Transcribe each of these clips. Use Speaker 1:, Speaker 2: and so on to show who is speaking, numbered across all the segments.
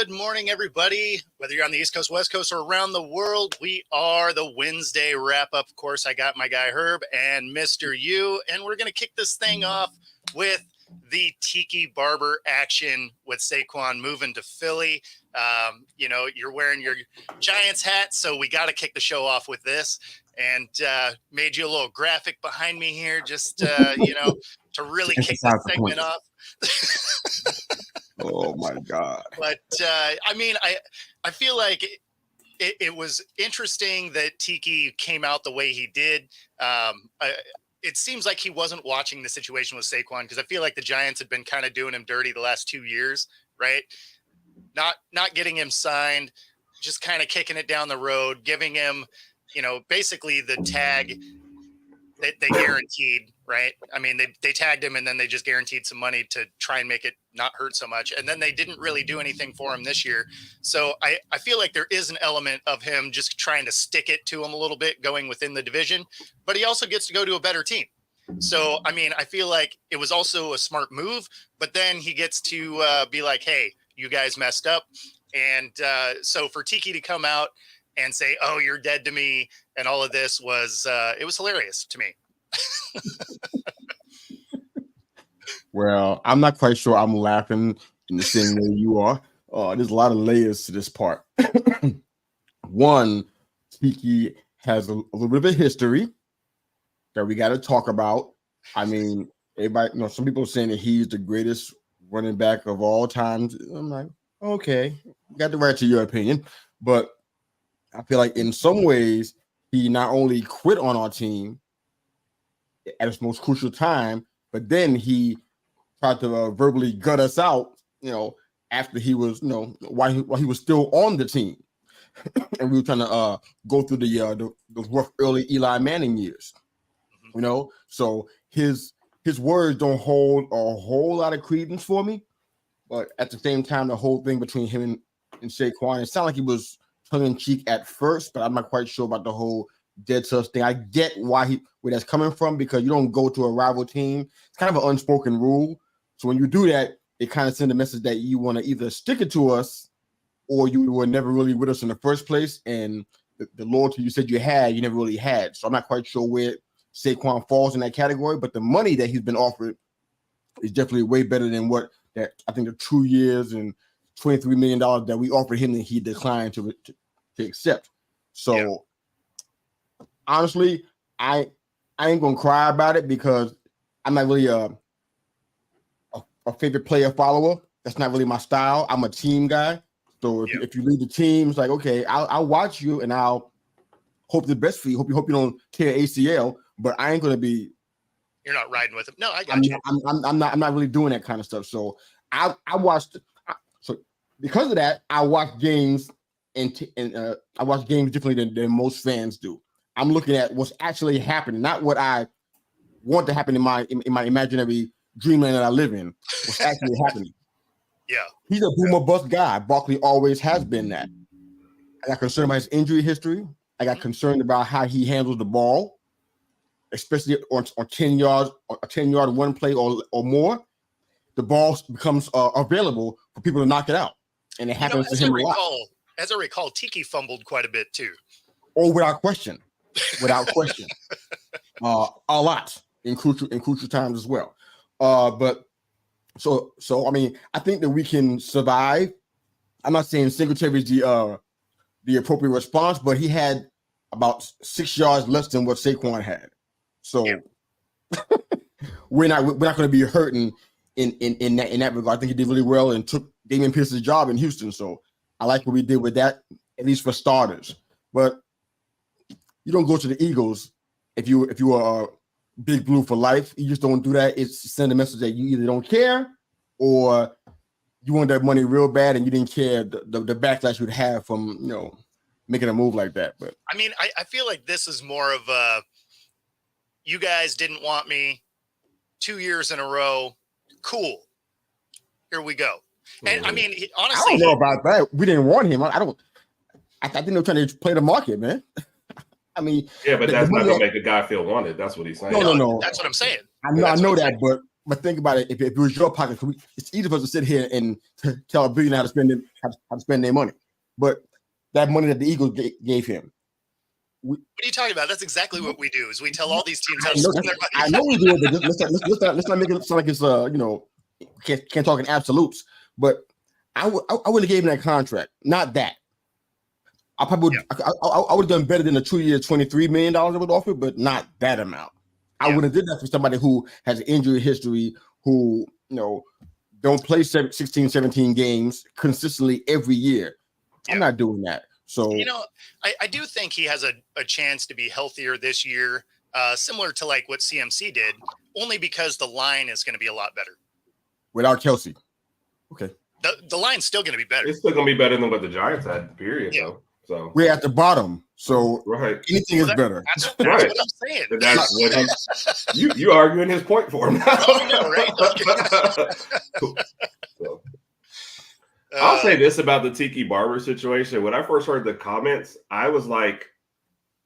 Speaker 1: Good morning, everybody. Whether you're on the East Coast, West Coast, or around the world, we are the Wednesday wrap-up. Of course, I got my guy Herb and Mr. U, and we're going to kick this thing off with the Tiki Barber action with Saquon moving to Philly. You're wearing your Giants hat, so we got to kick the show off with this. And made you a little graphic behind me here, just, to really kick this segment off.
Speaker 2: Oh my God.
Speaker 1: But I feel like it was interesting that Tiki came out the way he did. It seems like he wasn't watching the situation with Saquon, because I feel like the Giants had been kind of doing him dirty the last 2 years, right? Not getting him signed, just kind of kicking it down the road, giving him, basically the tag that they guaranteed, right? I mean, they tagged him and then they just guaranteed some money to try and make it not hurt so much. And then they didn't really do anything for him this year. So I feel like there is an element of him just trying to stick it to him a little bit going within the division, but he also gets to go to a better team. So, I feel like it was also a smart move, but then he gets to be like, hey, you guys messed up. And so for Tiki to come out and say, oh, you're dead to me, and all of this was, it was hilarious to me.
Speaker 2: Well, I'm not quite sure I'm laughing in the same way you are. There's a lot of layers to this part. One, Tiki has a little bit of a history that we got to talk about. I mean, everybody, some people are saying that he's the greatest running back of all times. I'm like, okay, you got the right to your opinion, but I feel like in some ways he not only quit on our team at its most crucial time, but then he tried to verbally gut us out, after he was, while he was still on the team, and we were trying to go through those rough early Eli Manning years, So his words don't hold a whole lot of credence for me, but at the same time, the whole thing between him and Saquon, it sounded like he was tongue-in-cheek at first, but I'm not quite sure about the whole dead to us thing. I get where that's coming from, because you don't go to a rival team. It's kind of an unspoken rule. So when you do that, it kind of sends a message that you want to either stick it to us or you were never really with us in the first place. And the loyalty you said you had, you never really had. So I'm not quite sure where Saquon falls in that category, but the money that he's been offered is definitely way better than what that I think the 2 years and $23 million that we offered him that he declined to accept. So honestly, I ain't gonna cry about it, because I'm not really a favorite player follower. That's not really my style. I'm a team guy. So if you lead the team, it's like, okay, I'll watch you and I'll hope the best for you. Hope you don't tear ACL, but I ain't gonna be.
Speaker 1: You're not riding with him. No, I got you.
Speaker 2: I'm not really doing that kind of stuff. So I watched. So because of that, I watch games and I watch games differently than most fans do. I'm looking at what's actually happening, not what I want to happen in my imaginary dreamland that I live in. What's actually happening.
Speaker 1: Yeah,
Speaker 2: he's a boomer bust guy. Barkley always has been that. I got concerned about his injury history. I got concerned about how he handles the ball, especially on 10 yards, a 10-yard one play or more. The ball becomes available for people to knock it out, and it happens to him a lot.
Speaker 1: As I recall, Tiki fumbled quite a bit too.
Speaker 2: Oh, without question. A lot in crucial times as well. But so I mean, I think that we can survive. I'm not saying Singletary is the appropriate response, but he had about 6 yards less than what Saquon had. So we're not going to be hurting in that regard. I think he did really well and took Damian Pierce's job in Houston. So I like what we did with that, at least for starters. But you don't go to the Eagles if you are Big Blue for life. You just don't do that. It's send a message that you either don't care or you want that money real bad and you didn't care the backlash you'd have from making a move like that. But
Speaker 1: I mean, I feel like this is more of a you guys didn't want me 2 years in a row. Cool. Here we go. And I mean, honestly,
Speaker 2: I don't know about that. We didn't want him. I think they're trying to play the market, man. I mean,
Speaker 3: yeah, but that's not gonna make a guy feel wanted. That's what he's saying.
Speaker 2: No.
Speaker 1: That's what I'm saying.
Speaker 2: I know that, but but think about it. If it was your pocket, it's easy for us to sit here and tell a billionaire how to spend their money. But that money that the Eagles gave him.
Speaker 1: What are you talking about? That's exactly what we do. Is we tell all these teams how to
Speaker 2: I know,
Speaker 1: spend their money.
Speaker 2: I know we do it, but let's not make it sound like it's can't talk in absolutes. But I would have gave him that contract, not that. I probably would. I would have done better than the 2 years, $23 million I would offer, but not that amount. I would have did that for somebody who has an injury history, who don't play 16, 17 games consistently every year. I'm not doing that. So
Speaker 1: I do think he has a chance to be healthier this year, similar to like what CMC did, only because the line is going to be a lot better
Speaker 2: without Kelsey. Okay,
Speaker 1: the line's still going to be better.
Speaker 3: It's still going to be better than what the Giants had. Period. Though. So
Speaker 2: we're at the bottom. So anything is better.
Speaker 1: That's what I'm saying.
Speaker 3: That's what you arguing his point for him. So, I'll say this about the Tiki Barber situation. When I first heard the comments, I was like,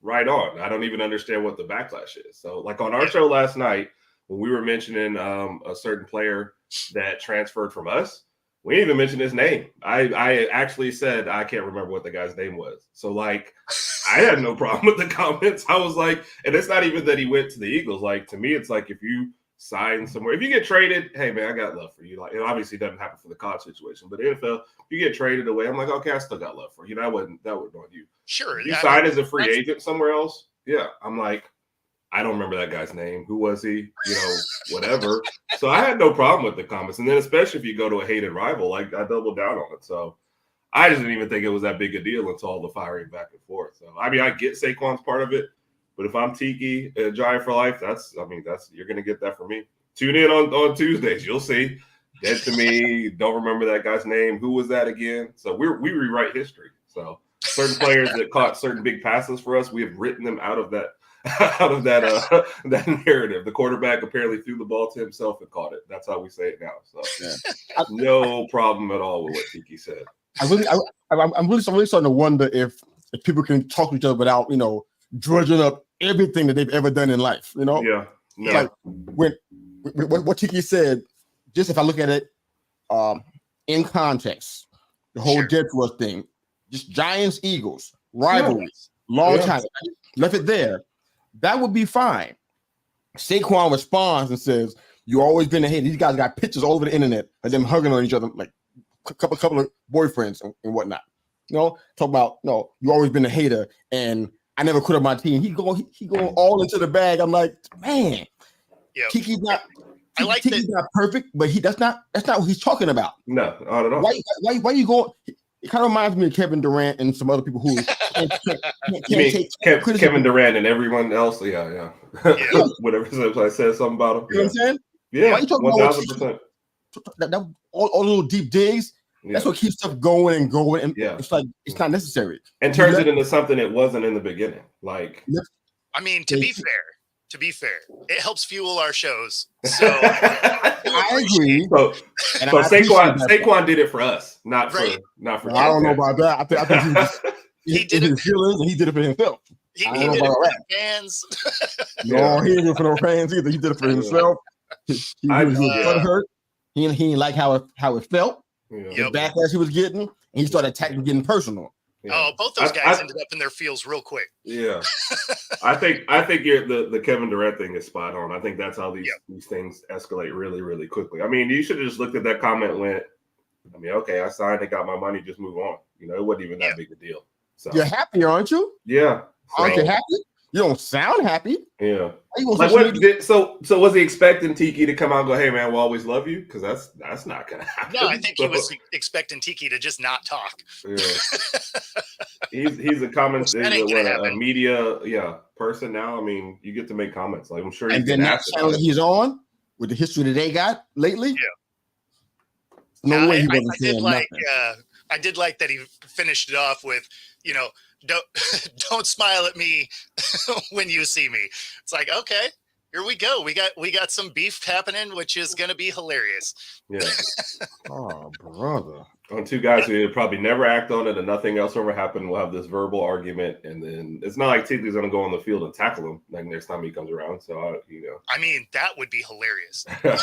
Speaker 3: right on. I don't even understand what the backlash is. So like on our show last night, when we were mentioning a certain player that transferred from us, we didn't even mention his name. I actually said I can't remember what the guy's name was. So like I had no problem with the comments. I was like, and it's not even that he went to the Eagles. Like to me, it's like if you sign somewhere, if you get traded, hey man, I got love for you. Like it obviously doesn't happen for the college situation, but NFL, if you get traded away, I'm like, okay, I still got love for you. That wouldn't on you.
Speaker 1: Sure.
Speaker 3: You sign as a free agent somewhere else. Yeah. I'm like, I don't remember that guy's name. Who was he? Whatever. So I had no problem with the comments. And then especially if you go to a hated rival, like I doubled down on it. So I just didn't even think it was that big a deal until all the firing back and forth. So I mean, I get Saquon's part of it, but if I'm Tiki, a Giant for life, that's you're gonna get that from me. Tune in on Tuesdays. You'll see. Dead to me. Don't remember that guy's name. Who was that again? So we rewrite history. So certain players that caught certain big passes for us, we have written them out of that that narrative. The quarterback apparently threw the ball to himself and caught it. That's how we say it now. So no problem at all with what Tiki said.
Speaker 2: I'm really starting to wonder if people can talk to each other without drudging up everything that they've ever done in life.
Speaker 3: Yeah. No.
Speaker 2: Like when what Tiki said, just if I look at it in context, the whole dead to us thing, just Giants, Eagles, rivalries, long time, left it there. That would be fine. Saquon responds and says, "You always been a hater." These guys got pictures all over the internet of them hugging on each other, like a couple of boyfriends and whatnot. Talk about you always been a hater, and I never quit on my team. He going all into the bag. I'm like, man, Tiki's not.
Speaker 1: I like
Speaker 2: Tiki's
Speaker 1: that.
Speaker 2: not perfect, but that's not what he's talking about.
Speaker 3: No, not at all.
Speaker 2: Why you going? It kind of reminds me of Kevin Durant and some other people who can't take
Speaker 3: Kevin Durant and everyone else. Yeah. Whatever I said something about him.
Speaker 2: You know what I'm saying?
Speaker 3: Yeah,
Speaker 2: why you talking
Speaker 3: 1000%.
Speaker 2: That all the little deep digs. That's what keeps stuff going and going. And it's like it's not necessary.
Speaker 3: And turns it into something it wasn't in the beginning. Like,
Speaker 1: I mean, to be fair, it helps fuel our shows. So
Speaker 2: I agree.
Speaker 3: So Saquon did it for us, not for.
Speaker 2: I don't know about that. I think he did it for his feelings, and he did it for himself.
Speaker 1: He did it for the fans.
Speaker 2: No, he didn't do it for no fans either. He did it for himself. He was hurt. He didn't like how it felt. The backlash he was getting, and he started attacking, getting personal.
Speaker 1: Oh, both those guys ended up in their feels real quick.
Speaker 3: Yeah, I think the Kevin Durant thing is spot on. I think that's how these things escalate really, really quickly. I mean, you should have just looked at that comment and went, I mean, okay, I signed and got my money, just move on. It wasn't even that big a deal. So
Speaker 2: you're happy, aren't you?
Speaker 3: Yeah.
Speaker 2: Aren't you happy? You don't sound happy.
Speaker 3: Yeah. So was he expecting Tiki to come out and go, "Hey man, we'll always love you"? Because that's not gonna happen.
Speaker 1: No, I think he was expecting Tiki to just not talk.
Speaker 3: Yeah. he's a comment, a media person now. I mean, you get to make comments. Like I'm sure.
Speaker 2: And then that channel he's on with the history that they got lately.
Speaker 1: Yeah.
Speaker 2: No way he wasn't saying nothing.
Speaker 1: I did like that he finished it off with, don't smile at me when you see me. It's like, okay, Here we go. We got some beef happening, which is going to be hilarious.
Speaker 3: Yeah.
Speaker 2: Oh, brother.
Speaker 3: On two guys who probably never act on it and nothing else ever happened. We'll have this verbal argument, and then it's not like Tigley's going to go on the field and tackle him like next time he comes around. So,
Speaker 1: I mean, that would be hilarious.
Speaker 3: I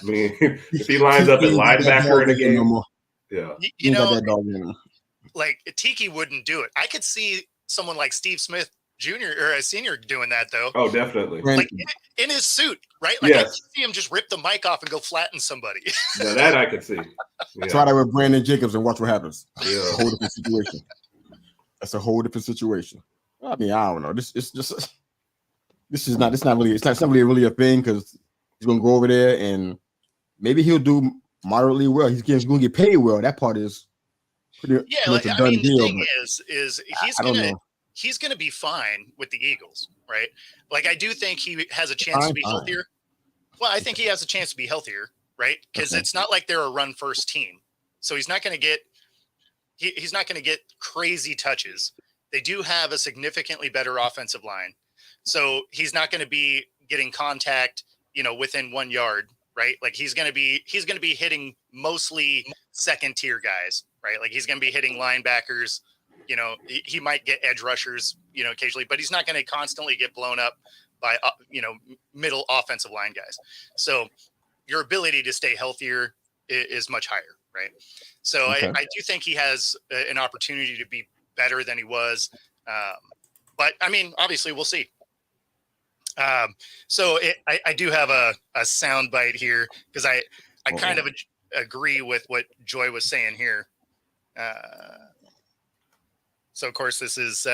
Speaker 3: mean, if he lines up at linebacker in a game, yeah,
Speaker 1: you know, like Tiki wouldn't do it. I could see someone like Steve Smith Jr. or a senior doing that though.
Speaker 3: Oh, definitely.
Speaker 1: Like in his suit, right? Like
Speaker 3: yes.
Speaker 1: I could see him just rip the mic off and go flatten somebody.
Speaker 3: Now that I could see.
Speaker 2: Yeah. Try that with Brandon Jacobs and watch what happens.
Speaker 3: Yeah.
Speaker 2: It's a whole different situation. That's a whole different situation. I mean, I don't know. This is not really a thing because he's gonna go over there and maybe he'll do moderately well. He's gonna get paid well. That part is pretty much a done deal.
Speaker 1: The thing is he's gonna be fine with the Eagles, right? Like I do think he has a chance to be healthier. Well, I think he has a chance to be healthier, right? Because it's not like they're a run first team, so he's not gonna get crazy touches. They do have a significantly better offensive line, so he's not going to be getting contact, within 1 yard, right? Like he's going to be hitting mostly second tier guys, right? Like he's going to be hitting linebackers. He might get edge rushers, occasionally, but he's not going to constantly get blown up by, middle offensive line guys. So your ability to stay healthier is much higher, right? So okay. I do think he has an opportunity to be better than he was. But I mean, obviously we'll see. So I do have a sound bite here because I kind of agree with what Joy was saying here. So of course this is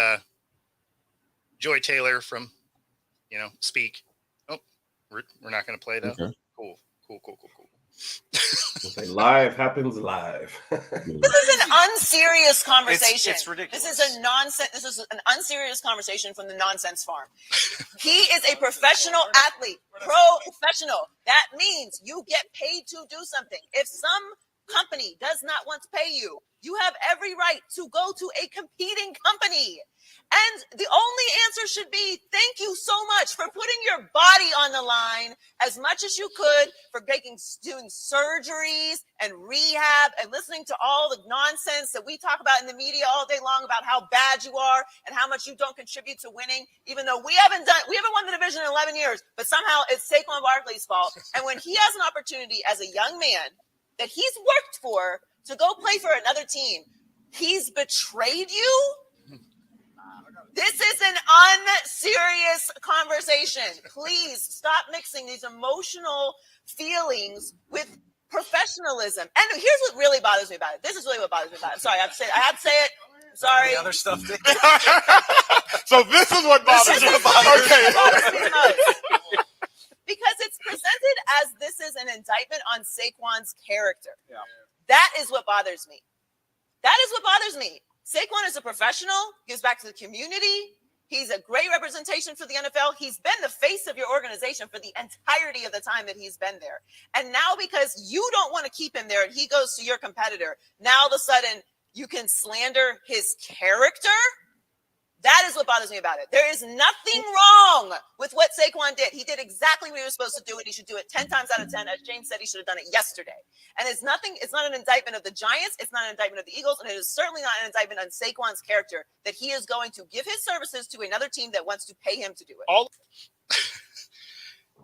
Speaker 1: Joy Taylor from, Speak. Oh, we're not going to play that. Okay. Cool.
Speaker 3: Live happens live.
Speaker 4: This is an unserious conversation.
Speaker 5: It's ridiculous.
Speaker 4: This is an unserious conversation from the nonsense farm. He is a professional athlete, professional. That means you get paid to do something. If some company does not want to pay you, you have every right to go to a competing company. And the only answer should be, thank you so much for putting your body on the line as much as you could, for doing surgeries and rehab and listening to all the nonsense that we talk about in the media all day long about how bad you are and how much you don't contribute to winning, even though we haven't won the division in 11 years, but somehow it's Saquon Barkley's fault. And when he has an opportunity as a young man that he's worked for to go play for another team, he's betrayed you? This is an unserious conversation. Please stop mixing these emotional feelings with professionalism. And here's what really bothers me about it. This is really what bothers me about it. Sorry, I have to say it. I'm sorry.
Speaker 5: The other stuff.
Speaker 2: So this is what bothers me.
Speaker 4: Because it's presented as this is an indictment on Saquon's character.
Speaker 5: Yeah.
Speaker 4: That is what bothers me. Saquon is a professional, gives back to the community. He's a great representation for the NFL. He's been the face of your organization for the entirety of the time that he's been there. And now because you don't want to keep him there and he goes to your competitor, now all of a sudden you can slander his character? That is what bothers me about it. There is nothing wrong with what Saquon did. He did exactly what he was supposed to do, and he should do it 10 times out of 10. As James said, he should have done it yesterday. And it's not an indictment of the Giants. It's not an indictment of the Eagles. And it is certainly not an indictment on Saquon's character that he is going to give his services to another team that wants to pay him to do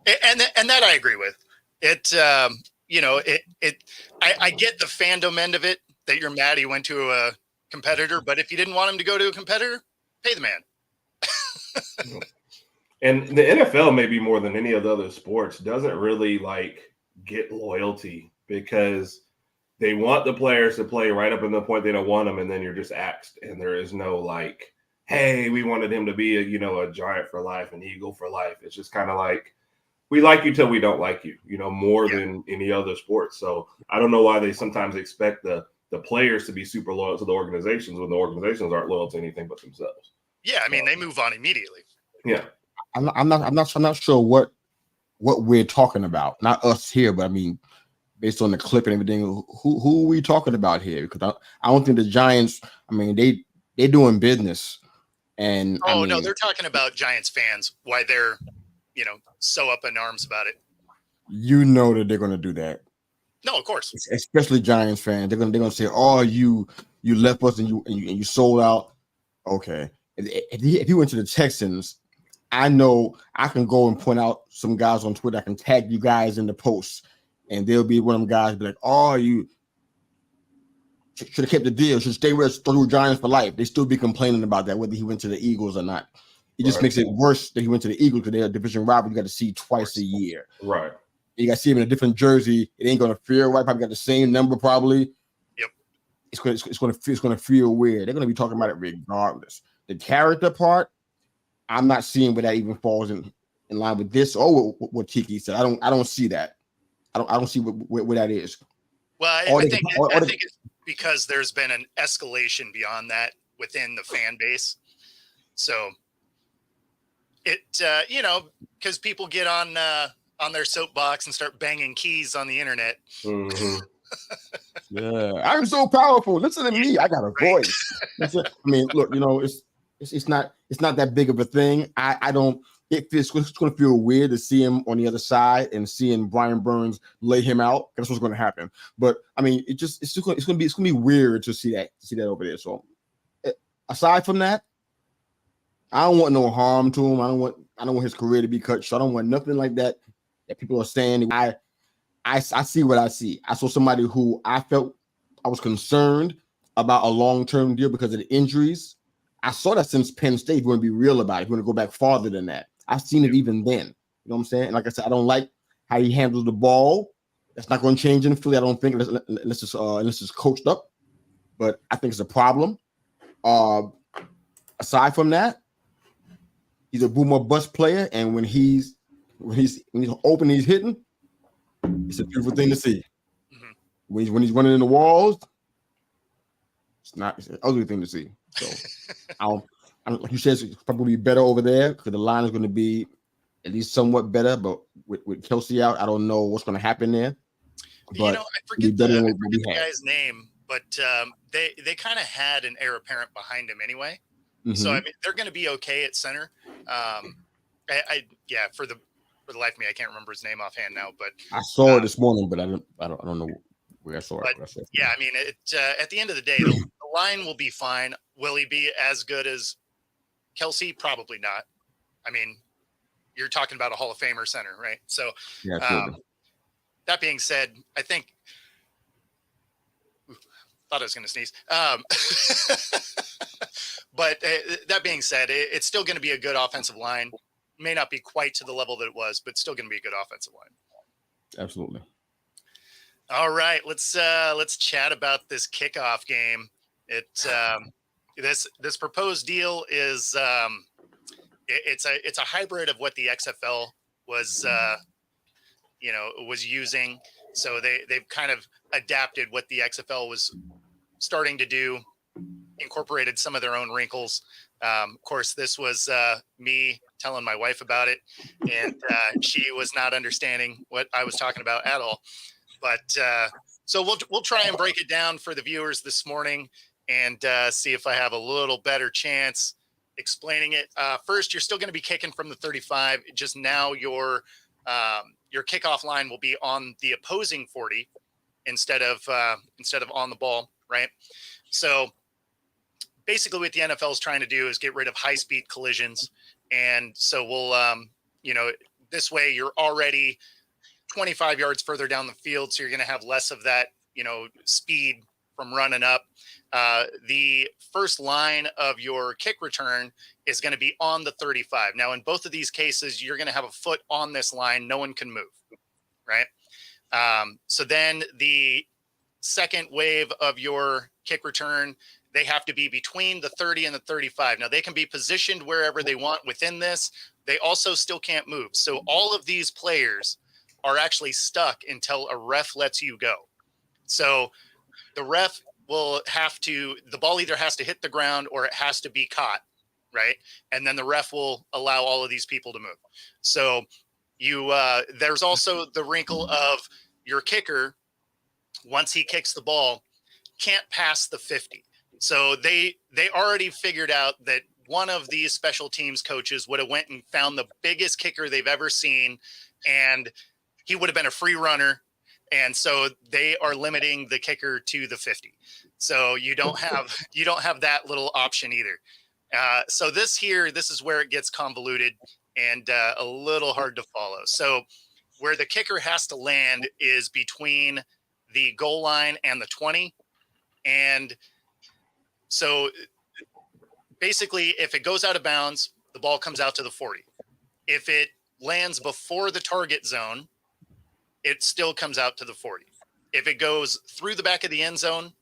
Speaker 1: it. And that I agree with. I get the fandom end of it, that you're mad he went to a competitor, but if you didn't want him to go to a competitor, pay the man.
Speaker 3: And the NFL, maybe more than any of the other sports, doesn't really get loyalty because they want the players to play right up until the point they don't want them, and then you're just axed. And there is no hey, we wanted him to be a Giant for life, an Eagle for life. It's just kind of we like you till we don't like you, more than any other sport. So I don't know why they sometimes expect the players to be super loyal to the organizations when the organizations aren't loyal to anything but themselves.
Speaker 1: Yeah, I mean, they move on immediately.
Speaker 3: Yeah.
Speaker 2: I'm not sure what we're talking about. Not us here, but I mean, based on the clip and everything, who are we talking about here? Because I don't think the Giants, I mean, they're doing business. And
Speaker 1: no, they're talking about Giants fans, why they're sew up in arms about it.
Speaker 2: You know that they're going to do that.
Speaker 1: No, of course.
Speaker 2: Especially Giants fans. They're gonna say, "Oh, you left us and you sold out." Okay. If he went to the Texans, I know I can go and point out some guys on Twitter. I can tag you guys in the posts, and they'll be one of them guys be like, "Oh, you should have kept the deal. Should stay with Giants for life." They still be complaining about that, whether he went to the Eagles or not. It just makes it worse that he went to the Eagles because they're a division rival. You got to see twice a year.
Speaker 3: Right.
Speaker 2: You got to see him in a different jersey. It ain't gonna feel right. Probably got the same number. Probably.
Speaker 1: Yep.
Speaker 2: It's gonna feel weird. They're gonna be talking about it regardless. The character part, I'm not seeing where that even falls in line with this or what Tiki said. I don't see that. I don't see where that is.
Speaker 1: Well, I think it's because there's been an escalation beyond that within the fan base. So it because people get on their soapbox and start banging keys on the internet.
Speaker 3: Mm-hmm.
Speaker 2: Yeah, I'm so powerful. Listen to me. I got a voice. I mean, look, it's not that big of a thing. I don't. It's going to feel weird to see him on the other side and seeing Brian Burns lay him out. That's what's going to happen. But I mean, it's going to be weird to see that over there. So aside from that, I don't want no harm to him. I don't want his career to be cut short. I don't want nothing like that people are saying. I see what I see. I saw somebody who I felt I was concerned about a long-term deal because of the injuries. I saw that since Penn State. If you want to be real about it, if you want to go back farther than that. I've seen it even then. You know what I'm saying? And like I said, I don't like how he handles the ball. That's not going to change in Philly. I don't think unless it's coached up. But I think it's a problem. Aside from that, he's a boom or bust player, and when he's open, he's hitting. It's a beautiful thing to see. Mm-hmm. When he's running in the walls, it's an ugly thing to see. So, like you said, it's probably better over there because the line is going to be at least somewhat better. But with Kelsey out, I don't know what's going to happen there. But
Speaker 1: I forget the guy's name, but they kind of had an heir apparent behind him anyway. Mm-hmm. So I mean, they're going to be okay at center. For the life of me, I can't remember his name offhand now. But
Speaker 2: I saw it this morning, but I don't know where I saw it.
Speaker 1: Yeah, I mean, at the end of the day, the line will be fine. Will he be as good as Kelsey? Probably not. I mean, you're talking about a Hall of Famer center, right? So, that being said, I think thought I was going to sneeze. But that being said, it's still going to be a good offensive line. May not be quite to the level that it was, but still going to be a good offensive line.
Speaker 2: Absolutely.
Speaker 1: All right, let's chat about this kickoff game. This proposed deal is it's a hybrid of what the XFL was using. So they've kind of adapted what the XFL was starting to do, incorporated some of their own wrinkles. Of course, this was me telling my wife about it, and she was not understanding what I was talking about at all. But so we'll try and break it down for the viewers this morning and see if I have a little better chance explaining it. First, you're still going to be kicking from the 35. Just now, your kickoff line will be on the opposing 40 instead of on the ball, right? So basically what the NFL is trying to do is get rid of high-speed collisions. And so we'll, this way you're already 25 yards further down the field. So you're going to have less of that, speed from running up. The first line of your kick return is going to be on the 35. Now, in both of these cases, you're going to have a foot on this line. No one can move, right? So then the second wave of your kick return, they have to be between the 30 and the 35. Now, they can be positioned wherever they want within this. They also still can't move. So all of these players are actually stuck until a ref lets you go. So the ref will have to, the ball either has to hit the ground or it has to be caught, right? And then the ref will allow all of these people to move. So there's also the wrinkle of your kicker, once he kicks the ball, can't pass the 50. So they already figured out that one of these special teams coaches would have went and found the biggest kicker they've ever seen, and he would have been a free runner. And so they are limiting the kicker to the 50. So you don't have that little option either. So this is where it gets convoluted and a little hard to follow. So where the kicker has to land is between the goal line and the 20. And so basically, if it goes out of bounds, the ball comes out to the 40. If it lands before the target zone, it still comes out to the 40. If it goes through the back of the end zone,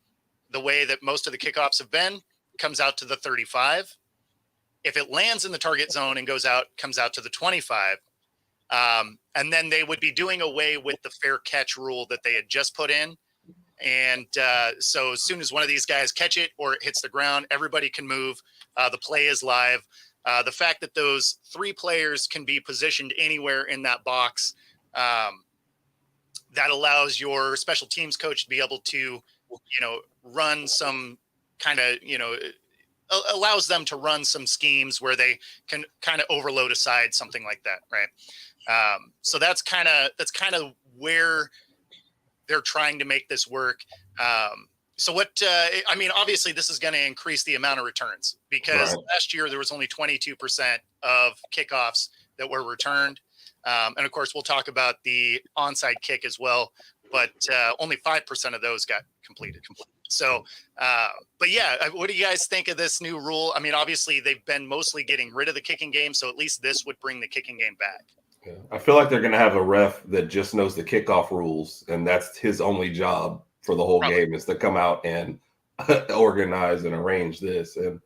Speaker 1: the way that most of the kickoffs have been, comes out to the 35. If it lands in the target zone and comes out to the 25. And then they would be doing away with the fair catch rule that they had just put in. And so as soon as one of these guys catch it or it hits the ground, everybody can move. The play is live. The fact that those 3 players can be positioned anywhere in that box, that allows your special teams coach to be able to, run some kind of, allows them to run some schemes where they can kind of overload a side, something like that. Right. So that's kind of where they're trying to make this work. So obviously this is going to increase the amount of returns because last year there was only 22% of kickoffs that were returned. And of course we'll talk about the onside kick as well, but only 5% of those got completed. So, but yeah, what do you guys think of this new rule? I mean, obviously they've been mostly getting rid of the kicking game. So at least this would bring the kicking game back.
Speaker 3: Yeah. I feel like they're going to have a ref that just knows the kickoff rules, and that's his only job for the whole game is to come out and organize and arrange this. And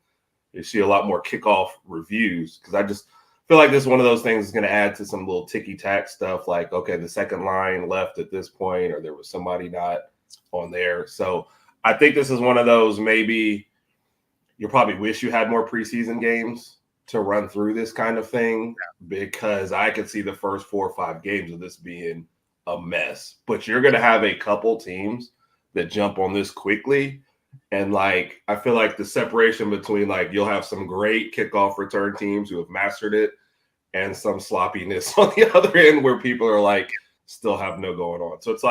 Speaker 3: you see a lot more kickoff reviews because I just feel like this is one of those things is going to add to some little ticky-tack stuff like, okay, the second line left at this point, or there was somebody not on there. So I think this is one of those maybe you probably wish you had more preseason games to run through this kind of thing because I could see the first 4 or 5 games of this being a mess. But you're going to have a couple teams that jump on this quickly. And I feel like the separation between you'll have some great kickoff return teams who have mastered it and some sloppiness on the other end where people are still have no going on. So it's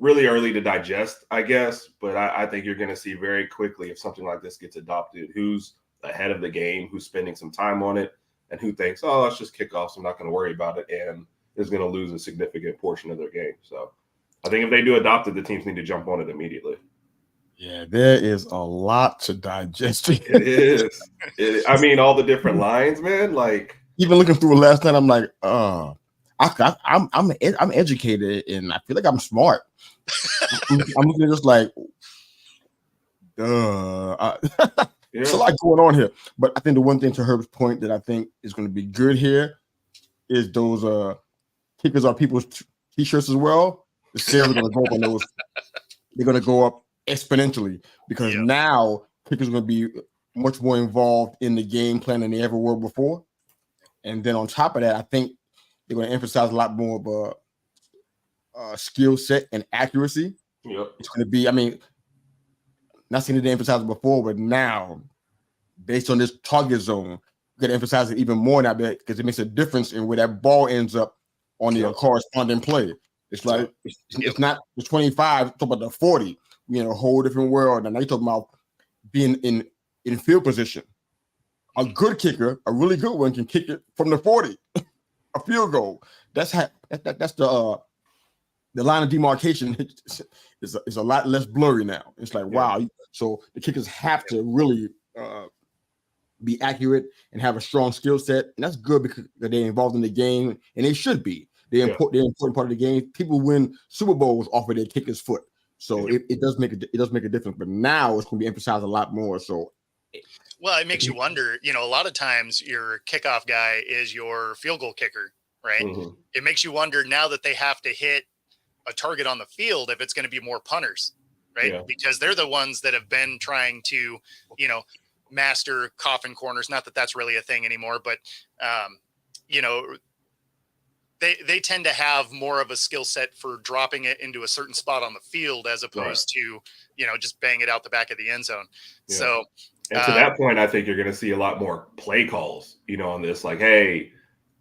Speaker 3: really early to digest, I guess. But I think you're going to see very quickly if something like this gets adopted, who's ahead of the game, who's spending some time on it, and who thinks, oh, let's just kick off, so I'm not going to worry about it, and is going to lose a significant portion of their game. So I think if they do adopt it, the teams need to jump on it immediately.
Speaker 2: Yeah, there is a lot to digest.
Speaker 3: It is. I mean, all the different lines, man.
Speaker 2: Even looking through it last night, I'm like, I'm educated and I feel like I'm smart. I'm looking just There's a lot going on here. But I think the one thing to Herb's point that I think is going to be good here is those kickers are people's t-shirts as well. The sales are going to go up on those. They're going to go up exponentially because now kickers are going to be much more involved in the game plan than they ever were before. And then on top of that, I think they're going to emphasize a lot more of a skill set and accuracy.
Speaker 3: Yep.
Speaker 2: It's going to be, not saying that they emphasized it before, but now, based on this target zone, we're going to emphasize it even more now because it makes a difference in where that ball ends up on the corresponding play. It's it's not the 25, talk about the 40. We're in a whole different world. And now you're talking about being in field position. A good kicker, a really good one, can kick it from the 40, a field goal. That's the line of demarcation is a lot less blurry now. It's wow. So the kickers have to really be accurate and have a strong skill set, and that's good because they're involved in the game, and they should be. They're important part of the game. People win Super Bowls off of their kicker's foot, so it does make a difference. But now it's going to be emphasized a lot more. So,
Speaker 1: well, it makes you wonder. A lot of times your kickoff guy is your field goal kicker, right? Mm-hmm. It makes you wonder now that they have to hit a target on the field if it's going to be more punters, right? Yeah. Because they're the ones that have been trying to, master coffin corners. Not that that's really a thing anymore, but they tend to have more of a skill set for dropping it into a certain spot on the field as opposed to, just bang it out the back of the end zone. Yeah. So
Speaker 3: And to that point, I think you're going to see a lot more play calls, on this. Like, hey,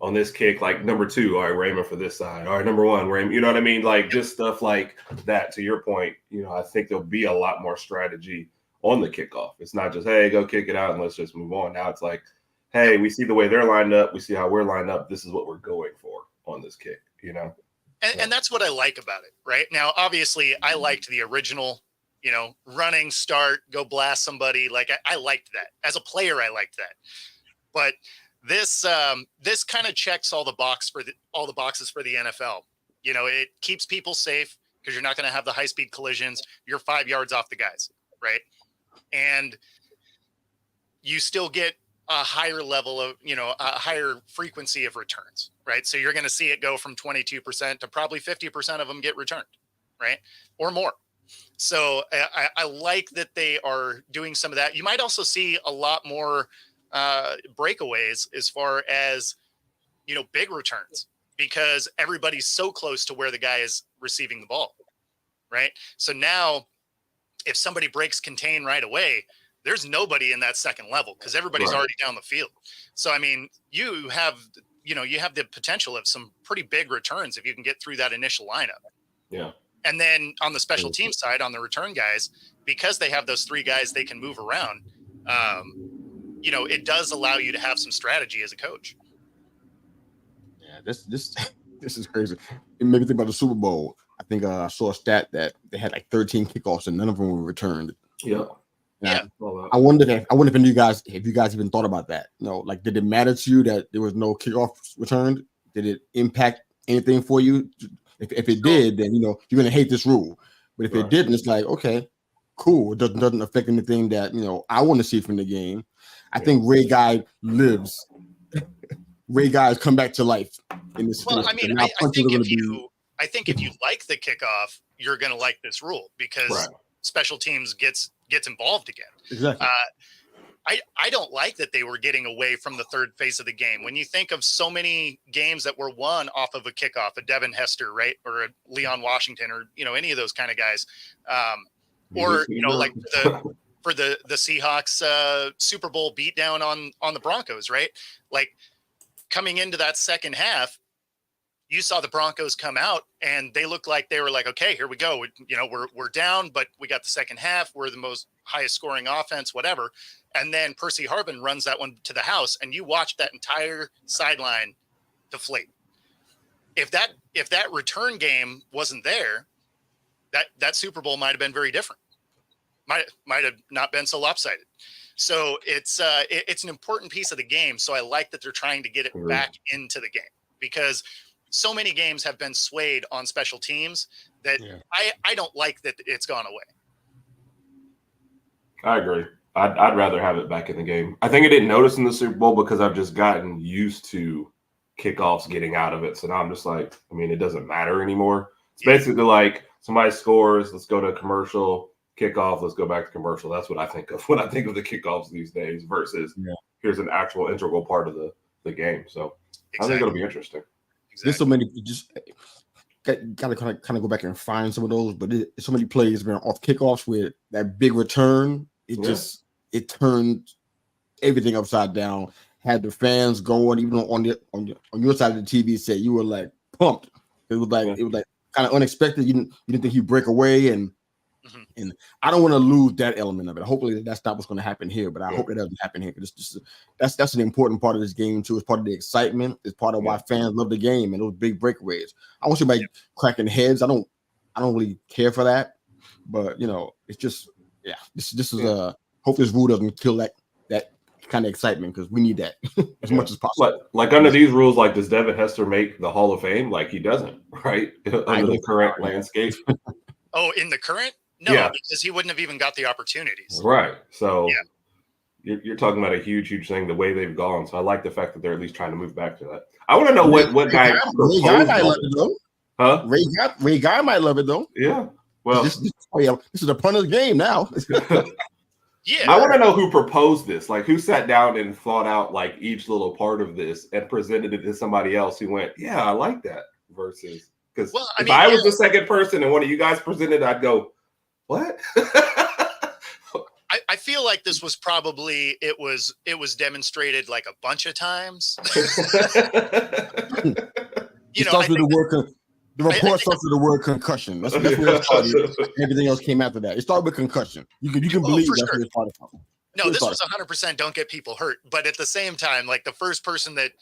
Speaker 3: on this kick, like number 2, all right, Raymond for this side. All right, number 1, Raymond. You know what I mean? Like just stuff like that. To your point, I think there'll be a lot more strategy on the kickoff. It's not just, hey, go kick it out and let's just move on. Now it's like, hey, we see the way they're lined up. We see how we're lined up. This is what we're going for on this kick,
Speaker 1: And that's what I like about it, right? Now, obviously, I liked the original, running, start, go blast somebody. Like I liked that. As a player, I liked that. But this kind of checks all the boxes for the NFL. It keeps people safe because you're not going to have the high-speed collisions. You're 5 yards off the guys, right? And you still get a higher level of, a higher frequency of returns, right? So you're going to see it go from 22% to probably 50% of them get returned, right? Or more. So I like that they are doing some of that. You might also see a lot more breakaways as far as, big returns, because everybody's so close to where the guy is receiving the ball, right? So now if somebody breaks contain right away, there's nobody in that second level because everybody's already down the field. So, I mean, you have the potential of some pretty big returns if you can get through that initial lineup.
Speaker 3: Yeah.
Speaker 1: And then on the special team side, on the return guys, because they have those 3 guys they can move around, it does allow you to have some strategy as a coach.
Speaker 2: Yeah, this is crazy. It made me think about the Super Bowl. I think I saw a stat that they had like 13 kickoffs and none of them were returned.
Speaker 3: Yeah.
Speaker 1: Yeah.
Speaker 2: I wonder if you guys even thought about that. Like, did it matter to you that there was no kickoffs returned? Did it impact anything for you? If it did, then you're gonna hate this rule. But if it didn't, it's like, okay, cool. It doesn't affect anything that I want to see from the game. I think Ray Guy lives. Ray Guy has come back to life in this.
Speaker 1: Well, I mean, I think if you like the kickoff, you're gonna like this rule because special teams gets involved again.
Speaker 2: Exactly.
Speaker 1: I don't like that they were getting away from the third phase of the game. When you think of so many games that were won off of a kickoff, a Devin Hester, right, or a Leon Washington, or any of those kind of guys, or like for the Seahawks Super Bowl beatdown on the Broncos, right? Like coming into that second half, you saw the Broncos come out and they looked like they were like, okay, here we go. We're down, but we got the second half. We're the most highest scoring offense, whatever. And then Percy Harvin runs that one to the house and you watch that entire sideline deflate. If that return game wasn't there, that Super Bowl might've been very different. Might have not been so lopsided. So it's an important piece of the game. So I like that they're trying to get it back into the game because so many games have been swayed on special teams that I don't like that it's gone away.
Speaker 3: I agree. I'd rather have it back in the game. I think I didn't notice in the Super Bowl because I've just gotten used to kickoffs getting out of it. So now I'm just like, it doesn't matter anymore. It's basically like somebody scores, let's go to commercial, kickoff, let's go back to commercial. That's what I think of when I think of the kickoffs these days versus here's an actual integral part of the game. So I think it'll be interesting.
Speaker 2: There's so many, just gotta kind of go back and find some of those, but there's so many plays been off kickoffs with that big return. It turned everything upside down. Had the fans going, even on your side of the TV set, you were like pumped. It was like kind of unexpected. You didn't think he'd break away, and I don't want to lose that element of it. Hopefully that's not what's going to happen here, but I hope it doesn't happen here. That's an important part of this game too. It's part of the excitement. It's part of why fans love the game and those big breakaways. I want somebody cracking heads. I don't really care for that, but it's just this is hope this rule doesn't kill that kind of excitement because we need that as much as possible.
Speaker 3: Like under these rules, like does Devin Hester make the Hall of Fame? Like he doesn't, right? Under the current landscape.
Speaker 1: Oh, in the current? No, because he wouldn't have even got the opportunities.
Speaker 3: Right. So you're talking about a huge thing, the way they've gone. So I like the fact that they're at least trying to move back to that. I want to know what guy
Speaker 2: Ray Guy might love it though.
Speaker 3: Huh?
Speaker 2: Ray Guy might love it though.
Speaker 3: Yeah. Well,
Speaker 2: this is a punter's game now.
Speaker 3: I want to know who proposed this. Like who sat down and thought out like each little part of this and presented it to somebody else who went, yeah, I like that versus because if I was the second person and one of you guys presented, I'd go, what?
Speaker 1: I feel like this was probably it was demonstrated like a bunch of times.
Speaker 2: It starts with the word. The report starts with the word concussion. That's where it started. Everything else came after that. It started with concussion. You can believe that's where it started from.
Speaker 1: No, this was 100% don't get people hurt. But at the same time, like the first person that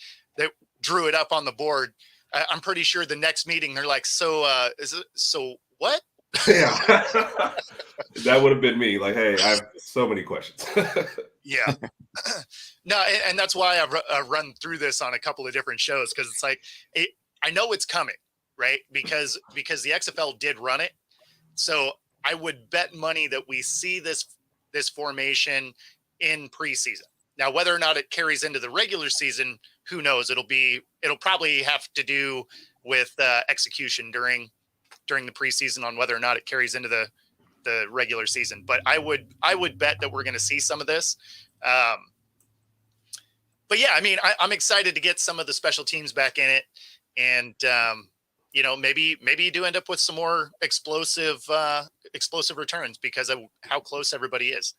Speaker 1: drew it up on the board, I'm pretty sure the next meeting they're like, so what?
Speaker 3: Yeah, that would have been me. Like, hey, I have so many questions.
Speaker 1: Yeah, no, and that's why I've run through this on a couple of different shows because it's like I know it's coming, right? Because the XFL did run it, so I would bet money that we see this formation in preseason. Now, whether or not it carries into the regular season, who knows? It'll probably have to do with execution during the preseason on whether or not it carries into the regular season. But I would bet that we're going to see some of this. But yeah, I mean, I'm excited to get some of the special teams back in it. And, maybe you do end up with some more explosive returns because of how close everybody is.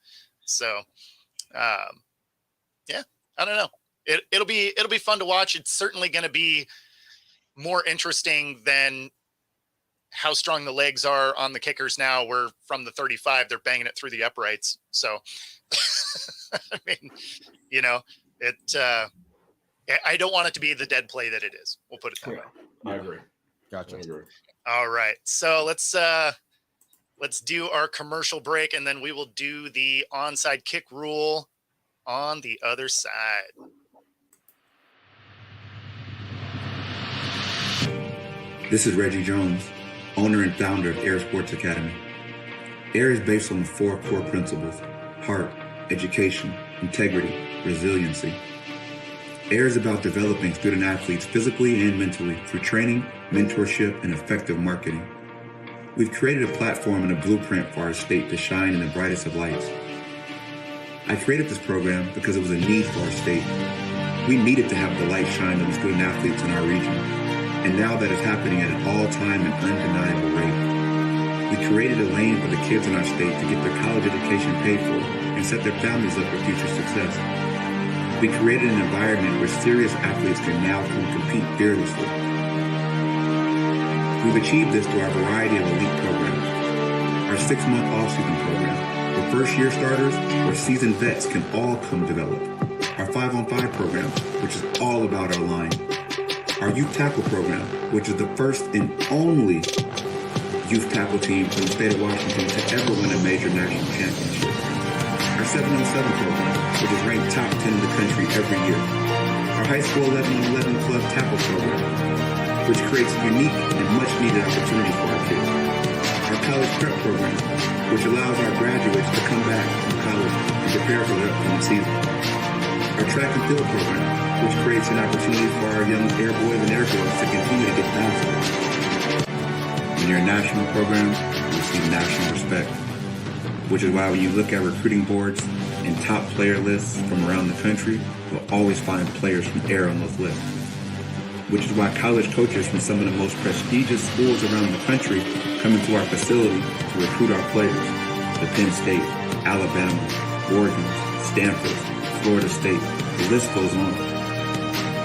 Speaker 1: So, yeah, I don't know. It'll be fun to watch. It's certainly going to be more interesting than how strong the legs are on the kickers now. Where from the 35, they're banging it through the uprights. So, I mean, I don't want it to be the dead play that it is. We'll put it that way.
Speaker 3: I agree.
Speaker 2: Gotcha.
Speaker 3: I agree.
Speaker 1: All right. So let's do our commercial break, and then we will do the onside kick rule on the other side.
Speaker 5: This is Reggie Jones, owner and founder of Air Sports Academy. Air is based on 4 core principles: heart, education, integrity, resiliency. Air is about developing student athletes physically and mentally through training, mentorship, and effective marketing. We've created a platform and a blueprint for our state to shine in the brightest of lights. I created this program because it was a need for our state. We needed to have the light shine on the student athletes in our region. And now that is happening at an all-time and undeniable rate. We created a lane for the kids in our state to get their college education paid for and set their families up for future success. We created an environment where serious athletes can now come compete fearlessly. We've achieved this through our variety of elite programs. Our 6-month off-season program, where first-year starters or seasoned vets can all come develop. Our 5-on-5 program, which is all about our line. Our youth tackle program, which is the first and only youth tackle team from the state of Washington to ever win a major national championship. Our 7-on-7 program, which is ranked top 10 in the country every year. Our high school 11-on-11 club tackle program, which creates a unique and much needed opportunity for our kids. Our college prep program, which allows our graduates to come back from college and prepare for the upcoming season. Our track and field program, which creates an opportunity for our young air boys and air girls to continue to get faster. When you're a national program, you receive national respect, which is why when you look at recruiting boards and top player lists from around the country, you'll always find players from Air on those lists. Which is why college coaches from some of the most prestigious schools around the country come into our facility to recruit our players. The Penn State, Alabama, Oregon, Stanford, Florida State, the list goes on.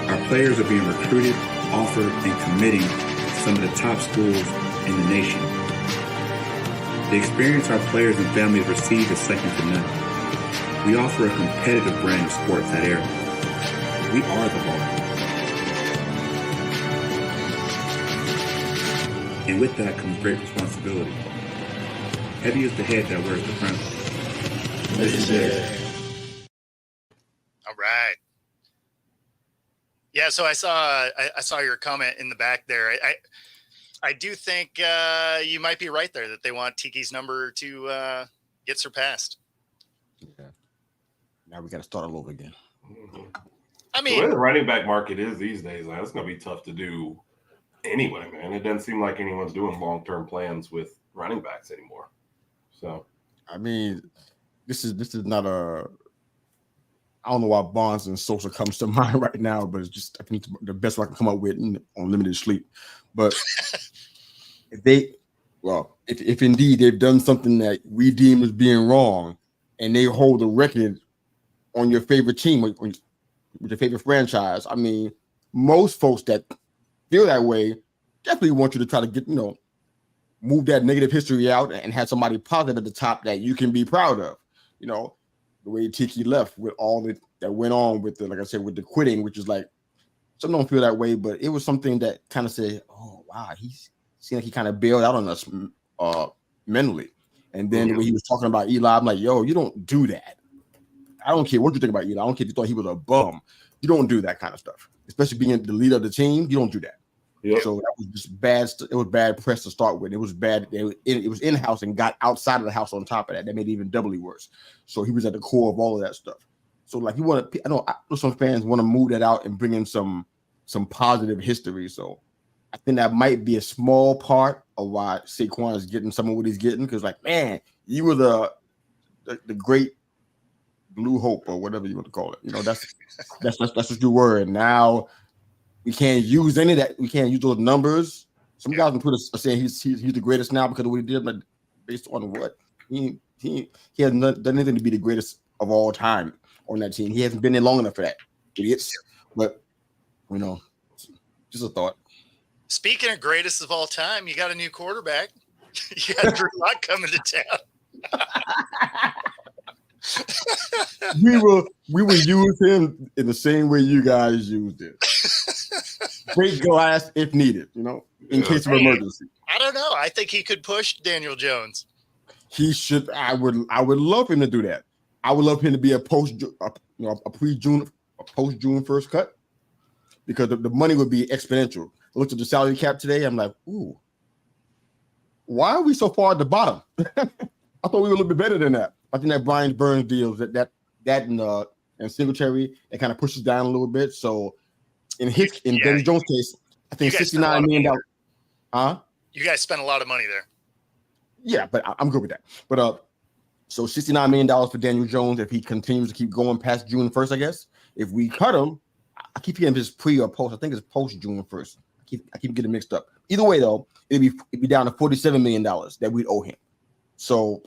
Speaker 5: Our players are being recruited, offered, and committing to some of the top schools in the nation. The experience our players and families receive is second to none. We offer a competitive brand of sports at Air. We are the ball. And with that comes great responsibility. Heavy is the head that wears the crown.
Speaker 1: All right. Yeah, so I saw your comment in the back there. I do think you might be right there that they want Tiki's number to get surpassed.
Speaker 2: Yeah. Now we got to start all over again.
Speaker 1: I
Speaker 3: The
Speaker 1: mean,
Speaker 3: way the running back market is these days, it's going to be tough to do anyway, man. It doesn't seem like anyone's doing long-term plans with running backs anymore. So,
Speaker 2: I mean, this is not a. I don't know why Bonds and Sosa comes to mind right now, but it's just I think the best I can come up with on limited sleep. But if indeed they've done something that we deem as being wrong, and they hold the record on your favorite team with your favorite franchise. I mean, most folks that feel that way definitely want you to try to get, move that negative history out and have somebody positive at the top that you can be proud of. The way Tiki left with all that went on with like I said, with the quitting, which is like, some don't feel that way, but it was something that kind of said, oh, wow, he seemed like he kind of bailed out on us mentally. And then the way he was talking about Eli, I'm like, yo, you don't do that. I don't care what you think about Eli. I don't care if you thought he was a bum. You don't do that kind of stuff, especially being the leader of the team. You don't do that. Yep. So that was just bad. It was bad press to start with. It was bad. It was in-house and got outside of the house on top of that. That made it even doubly worse. So he was at the core of all of that stuff. So like I know some fans want to move that out and bring in some positive history. So I think that might be a small part of why Saquon is getting some of what he's getting. Because like, man, you were the great blue hope or whatever you want to call it. That's what you were. And now we can't use any of that. We can't use those numbers. Some guys on Twitter are saying he's the greatest now because of what he did, but based on what? He hasn't done anything to be the greatest of all time on that team. He hasn't been there long enough for that. Idiots. But just a thought.
Speaker 1: Speaking of greatest of all time, you got a new quarterback. You got Drew Lock coming to town.
Speaker 2: we will use him in the same way you guys used it. Break glass if needed, in case of emergency.
Speaker 1: I don't know. I think he could push Daniel Jones.
Speaker 2: He should. I would love him to do that. I would love him to be a pre-June 1st cut, because the money would be exponential. I looked at the salary cap today. I'm like, ooh, why are we so far at the bottom? I thought we were a little bit better than that. I think that Brian Burns deal that and Singletary, that kind of pushes down a little bit. So in Daniel Jones' case, I think $69 million. Huh?
Speaker 1: You guys spent a lot of money there.
Speaker 2: Yeah, but I'm good with that. But so $69 million for Daniel Jones if he continues to keep going past June 1st, I guess. If we cut him, I keep getting his pre or post. I think it's post June 1st. I keep getting mixed up. Either way, though, it'd be down to $47 million that we'd owe him. So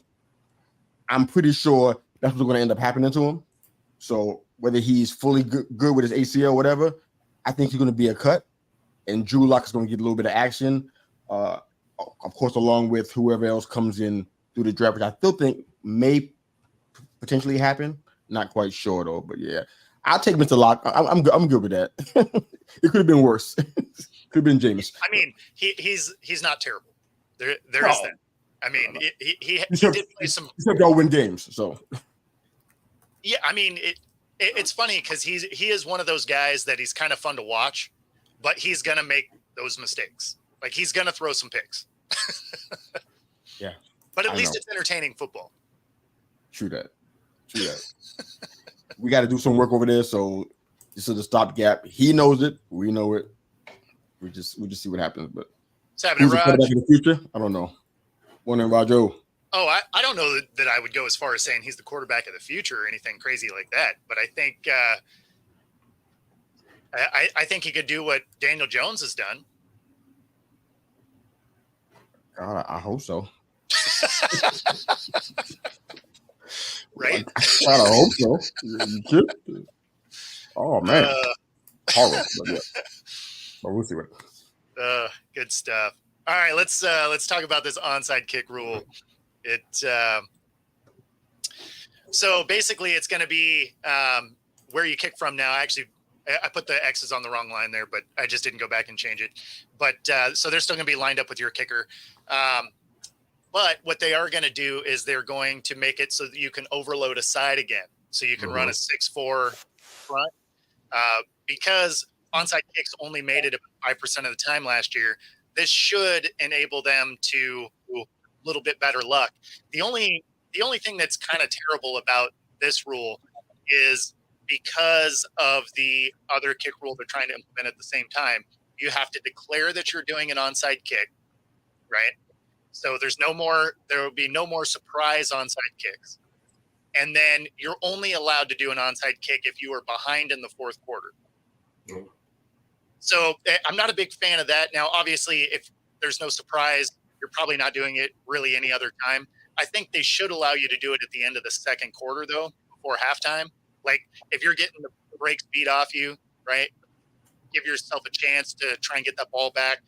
Speaker 2: I'm pretty sure that's what's going to end up happening to him. So whether he's fully good with his ACL or whatever, I think he's going to be a cut, and Drew Lock is going to get a little bit of action. Of course, along with whoever else comes in through the draft, which I still think may potentially happen. Not quite sure though, but yeah, I'll take Mr. Lock. I'm good with that. It could have been worse. Could have been Jameis.
Speaker 1: I mean, he's not terrible. There is that. I mean, he did play some.
Speaker 2: Except y'all win games, so.
Speaker 1: Yeah, I mean, it's funny because he is one of those guys that he's kind of fun to watch, but he's gonna make those mistakes. Like he's gonna throw some picks.
Speaker 2: Yeah,
Speaker 1: but at least it's entertaining football.
Speaker 2: True that. We got to do some work over there, so this is the stopgap. He knows it. We know it. We just see what happens. But
Speaker 1: what's happening, Raj?
Speaker 2: In the future, I don't know. Morning, Rajo.
Speaker 1: Oh, I don't know that I would go as far as saying he's the quarterback of the future or anything crazy like that. But I think I think he could do what Daniel Jones has done.
Speaker 2: God, I hope so.
Speaker 1: Right?
Speaker 2: I hope so. Oh man, horrible. But yeah, but we'll see what.
Speaker 1: Good stuff. All right, let's talk about this onside kick rule. So basically, it's going to be where you kick from now. Actually, I put the X's on the wrong line there, but I just didn't go back and change it. But so they're still going to be lined up with your kicker. But what they are going to do is they're going to make it so that you can overload a side again. So you can run a 6-4 front. Because onside kicks only made it 5% of the time last year, this should enable them to a little bit better luck. The only thing that's kind of terrible about this rule is because of the other kick rule they're trying to implement at the same time, you have to declare that you're doing an onside kick, right? So there will be no more surprise onside kicks. And then you're only allowed to do an onside kick if you are behind in the fourth quarter. So I'm not a big fan of that. Now, obviously, if there's no surprise, you're probably not doing it really any other time. I think they should allow you to do it at the end of the second quarter, though, before halftime. Like if you're getting the brakes beat off you, right? Give yourself a chance to try and get that ball back.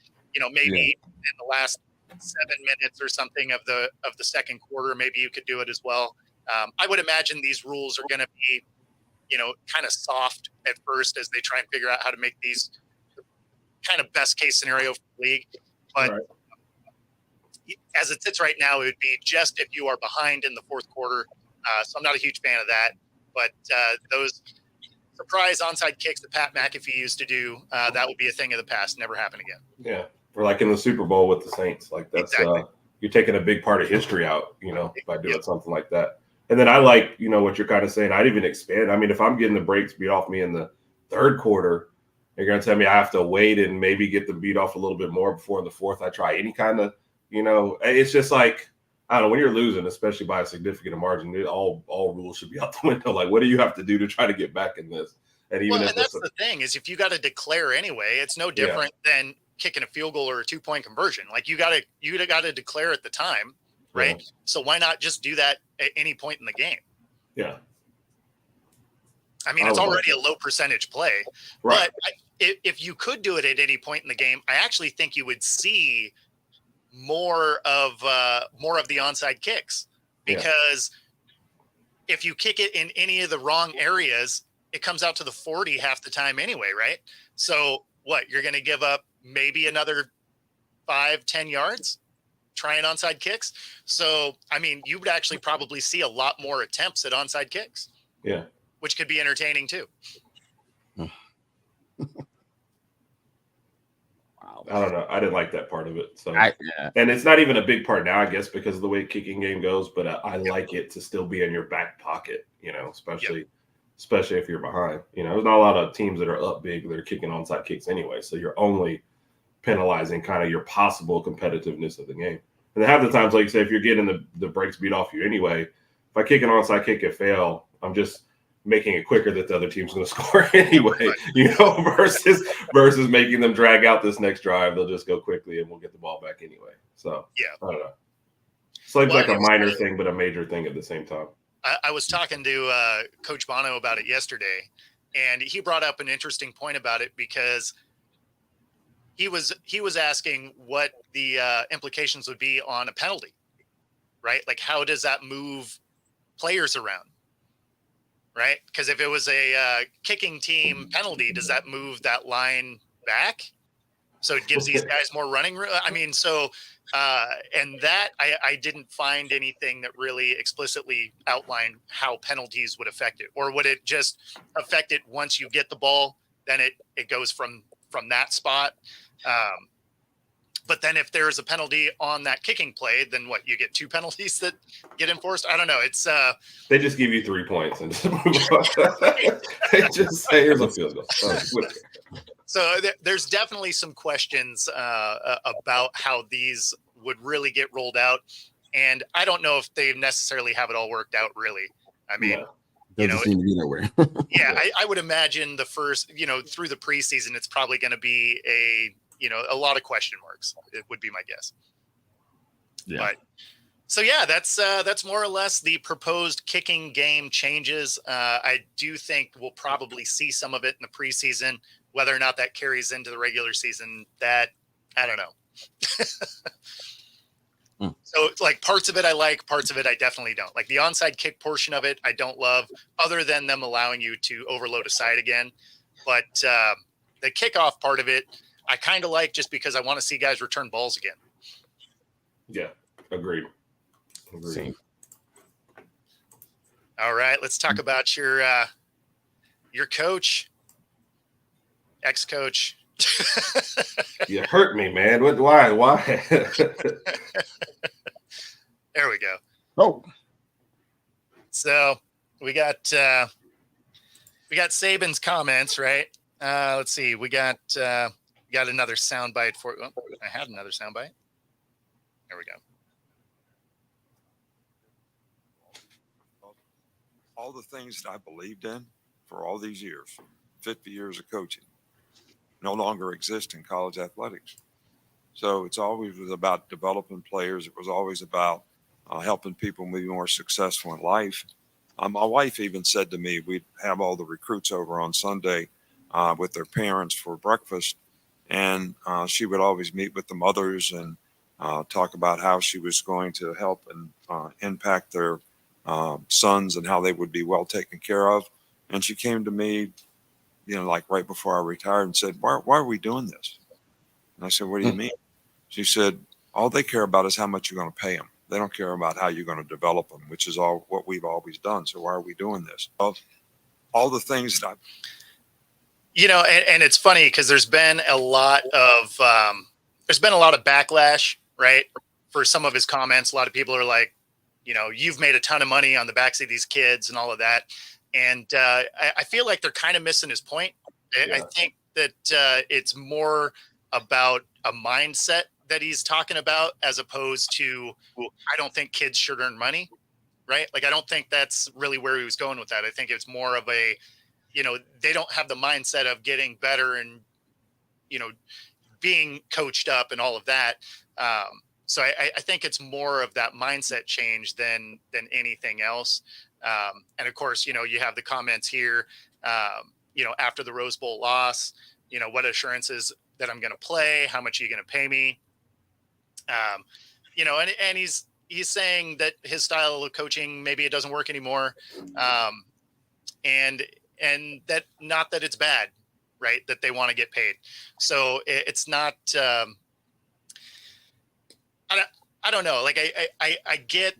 Speaker 1: Maybe in the last 7 minutes or something of the second quarter, maybe you could do it as well. I would imagine these rules are going to be, kind of soft at first as they try and figure out how to make these kind of best case scenario for the league. But as it sits right now, it would be just if you are behind in the fourth quarter. So I'm not a huge fan of that. But those surprise onside kicks that Pat McAfee used to do, that would be a thing of the past. Never happen again.
Speaker 3: Yeah. Or like in the Super Bowl with the Saints. Like that's
Speaker 1: Exactly.
Speaker 3: You're taking a big part of history out, by doing something like that. And then I like, what you're kind of saying. I'd even expand. I mean, if I'm getting the brakes beat off me in the third quarter, you're going to tell me I have to wait and maybe get the beat off a little bit more before in the fourth I try any kind of, it's just like, I don't know, when you're losing, especially by a significant margin, all rules should be out the window. Like, what do you have to do to try to get back in this? And even if
Speaker 1: that's the thing is if you got to declare anyway, it's no different than kicking a field goal or a 2-point conversion. Like you got to declare at the time, right?
Speaker 3: Yeah.
Speaker 1: So why not just do that at any point in the game?
Speaker 3: Yeah.
Speaker 1: I mean, it's already a low percentage play,
Speaker 3: right.
Speaker 1: But if you could do it at any point in the game, I actually think you would see more of the onside kicks because if you kick it in any of the wrong areas, it comes out to the 40 half the time anyway, right? So what, you're going to give up maybe another 5-10 yards trying onside kicks. So, I mean, you would actually probably see a lot more attempts at onside kicks.
Speaker 3: Yeah.
Speaker 1: Which could be entertaining too.
Speaker 2: Wow.
Speaker 3: I don't know. I didn't like that part of it. So,
Speaker 2: yeah.
Speaker 3: And it's not even a big part now, I guess, because of the way kicking game goes. But I like it to still be in your back pocket, especially if you're behind. There's not a lot of teams that are up big that are kicking onside kicks anyway. So you're only penalizing kind of your possible competitiveness of the game. And half the times, like you say, if you're getting the brakes beat off you anyway, if I kick an onside kick and fail, I'm just making it quicker that the other team's going to score anyway, versus making them drag out this next drive. They'll just go quickly and we'll get the ball back anyway. So, I don't know. It's like a minor thing, but a major thing at the same time.
Speaker 1: I was talking to Coach Bono about it yesterday, and he brought up an interesting point about it because he was asking what the implications would be on a penalty, right? Like, how does that move players around? Right? Because if it was a kicking team penalty, does that move that line back? So it gives these guys more running room. I mean, and that I didn't find anything that really explicitly outlined how penalties would affect it, or would it just affect it once you get the ball, then it goes from that spot. But then if there's a penalty on that kicking play, then what, you get 2 penalties that get enforced? I don't know. It's
Speaker 3: they just give you 3 points and just move on. They just say, here's a field goal.
Speaker 1: So there's definitely some questions about how these would really get rolled out. And I don't know if they necessarily have it all worked out, really. I mean,
Speaker 2: doesn't seem to be nowhere.
Speaker 1: I would imagine the first, through the preseason, it's probably going to be a lot of question marks. It would be my guess.
Speaker 2: Yeah.
Speaker 1: But so that's more or less the proposed kicking game changes. I do think we'll probably see some of it in the preseason. Whether or not that carries into the regular season, that I don't know. So like parts of it I like, parts of it I definitely don't. Like the onside kick portion of it, I don't love, other than them allowing you to overload a side again. But the kickoff part of it, I kind of like, just because I want to see guys return balls again.
Speaker 3: Yeah, agreed.
Speaker 2: Same.
Speaker 1: All right, let's talk about your coach, ex-coach.
Speaker 3: You hurt me, man. Why?
Speaker 1: There we go.
Speaker 2: Oh,
Speaker 1: so we got Saban's comments, right? Let's see. We got another soundbite for. Oh, I had another soundbite. There we go.
Speaker 6: All the things that I believed in for all these years, 50 years of coaching, no longer exist in college athletics. So it's always was about developing players. It was always about helping people be more successful in life. My wife even said to me, we'd have all the recruits over on Sunday with their parents for breakfast. And she would always meet with the mothers and talk about how she was going to help and impact their sons and how they would be well taken care of. And she came to me, like right before I retired and said, why are we doing this? And I said, what do you mean? She said, all they care about is how much you're going to pay them. They don't care about how you're going to develop them, which is all what we've always done. So why are we doing this? All the things that
Speaker 1: and it's funny because there's been a lot of backlash, right, for some of his comments. A lot of people are like, you've made a ton of money on the backs of these kids and all of that. And I feel like they're kind of missing his point. I think that it's more about a mindset that he's talking about, as opposed to, I don't think kids should earn money, right? Like, I don't think that's really where he was going with that. I think it's more of a, they don't have the mindset of getting better and, being coached up and all of that. So I think it's more of that mindset change than anything else. And of course, you have the comments here, after the Rose Bowl loss, what assurances that I'm going to play, how much are you going to pay me? And he's saying that his style of coaching, maybe it doesn't work anymore. And that, not that it's bad, right, that they want to get paid. So it's not, I don't know. Like, I get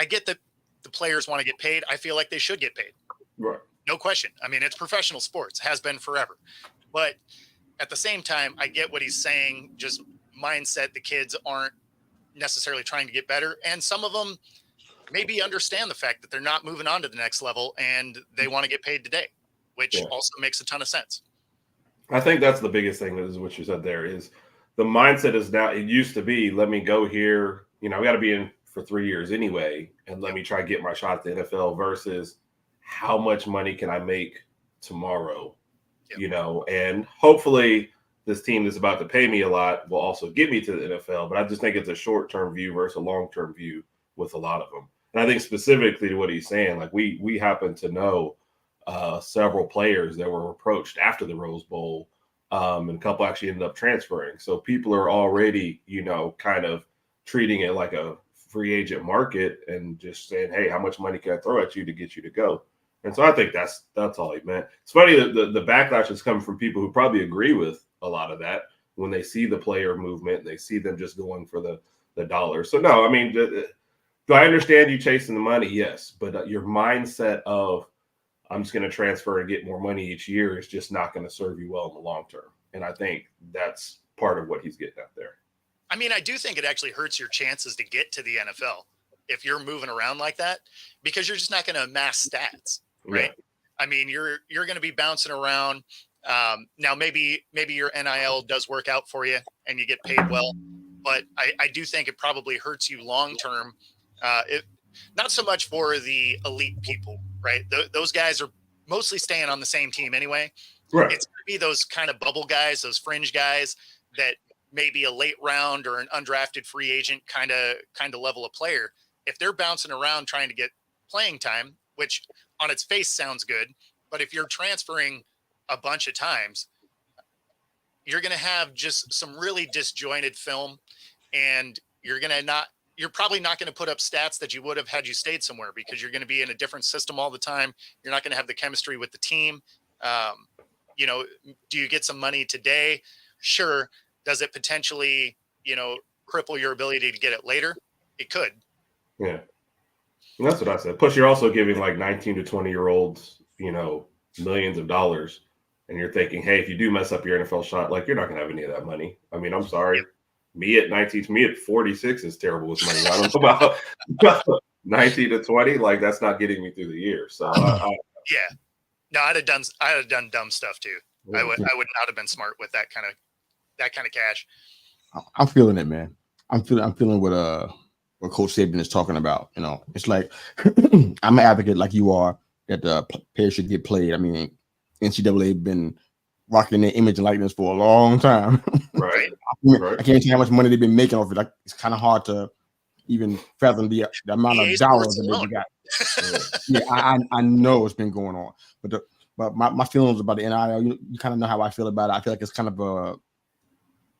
Speaker 1: that the players want to get paid. I feel like they should get paid.
Speaker 3: Right.
Speaker 1: No question. I mean, it's professional sports, has been forever. But at the same time, I get what he's saying, just mindset. The kids aren't necessarily trying to get better. And some of them maybe understand the fact that they're not moving on to the next level and they want to get paid today, which also makes a ton of sense.
Speaker 3: I think that's the biggest thing, is what you said there, is the mindset is now, it used to be, let me go here, we got to be in for 3 years anyway, and let me try to get my shot at the NFL, versus how much money can I make tomorrow, and hopefully this team that's about to pay me a lot will also get me to the NFL. But I just think it's a short-term view versus a long-term view with a lot of them. And I think specifically to what he's saying, like we happen to know several players that were approached after the Rose Bowl, and a couple actually ended up transferring. So people are already, kind of treating it like a free agent market and just saying, hey, how much money can I throw at you to get you to go? And so I think that's all he meant. It's funny that the backlash is coming from people who probably agree with a lot of that when they see the player movement, they see them just going for the dollar. So no, I mean, do I understand you chasing the money? Yes. But your mindset of, I'm just going to transfer and get more money each year is just not going to serve you well in the long term. And I think that's part of what he's getting at there.
Speaker 1: I mean, I do think it actually hurts your chances to get to the NFL if you're moving around like that, because you're just not going to amass stats, right? Yeah. I mean, you're going to be bouncing around. Now, maybe your NIL does work out for you and you get paid well, but I do think it probably hurts you long term. Not so much for the elite people, right? Those guys are mostly staying on the same team anyway. Right. It's going to be those kind of bubble guys, those fringe guys that maybe a late round or an undrafted free agent kind of level of player. If they're bouncing around trying to get playing time, which on its face sounds good, but if you're transferring a bunch of times, you're going to have just some really disjointed film, and you're probably not going to put up stats that you would have had you stayed somewhere, because you're going to be in a different system all the time. You're not going to have the chemistry with the team. Do you get some money today? Sure. Does it potentially, cripple your ability to get it later? It could.
Speaker 3: Yeah. And that's what I said. Plus, you're also giving like 19 to 20-year-olds, millions of dollars. And you're thinking, hey, if you do mess up your NFL shot, like, you're not going to have any of that money. I mean, I'm sorry. Yep. Me at 46 is terrible with money. I don't know about 19 to 20. Like, that's not getting me through the year. So,
Speaker 1: yeah. No, I'd have done dumb stuff too. I would not have been smart with that kind of cash.
Speaker 2: I'm feeling it, man. I'm feeling what Coach Saban is talking about. It's like I'm an advocate, like you are, that the players should get played. I mean, NCAA been rocking their image and likeness for a long time.
Speaker 3: Right.
Speaker 2: I can't see how much money they've been making off it. Like, it's kind of hard to even fathom the amount of
Speaker 1: EA
Speaker 2: dollars
Speaker 1: Sports
Speaker 2: that
Speaker 1: alone.
Speaker 2: they got. Yeah, I know it's been going on, but my feelings about the NIL, you kind of know how I feel about it. I feel like it's kind of a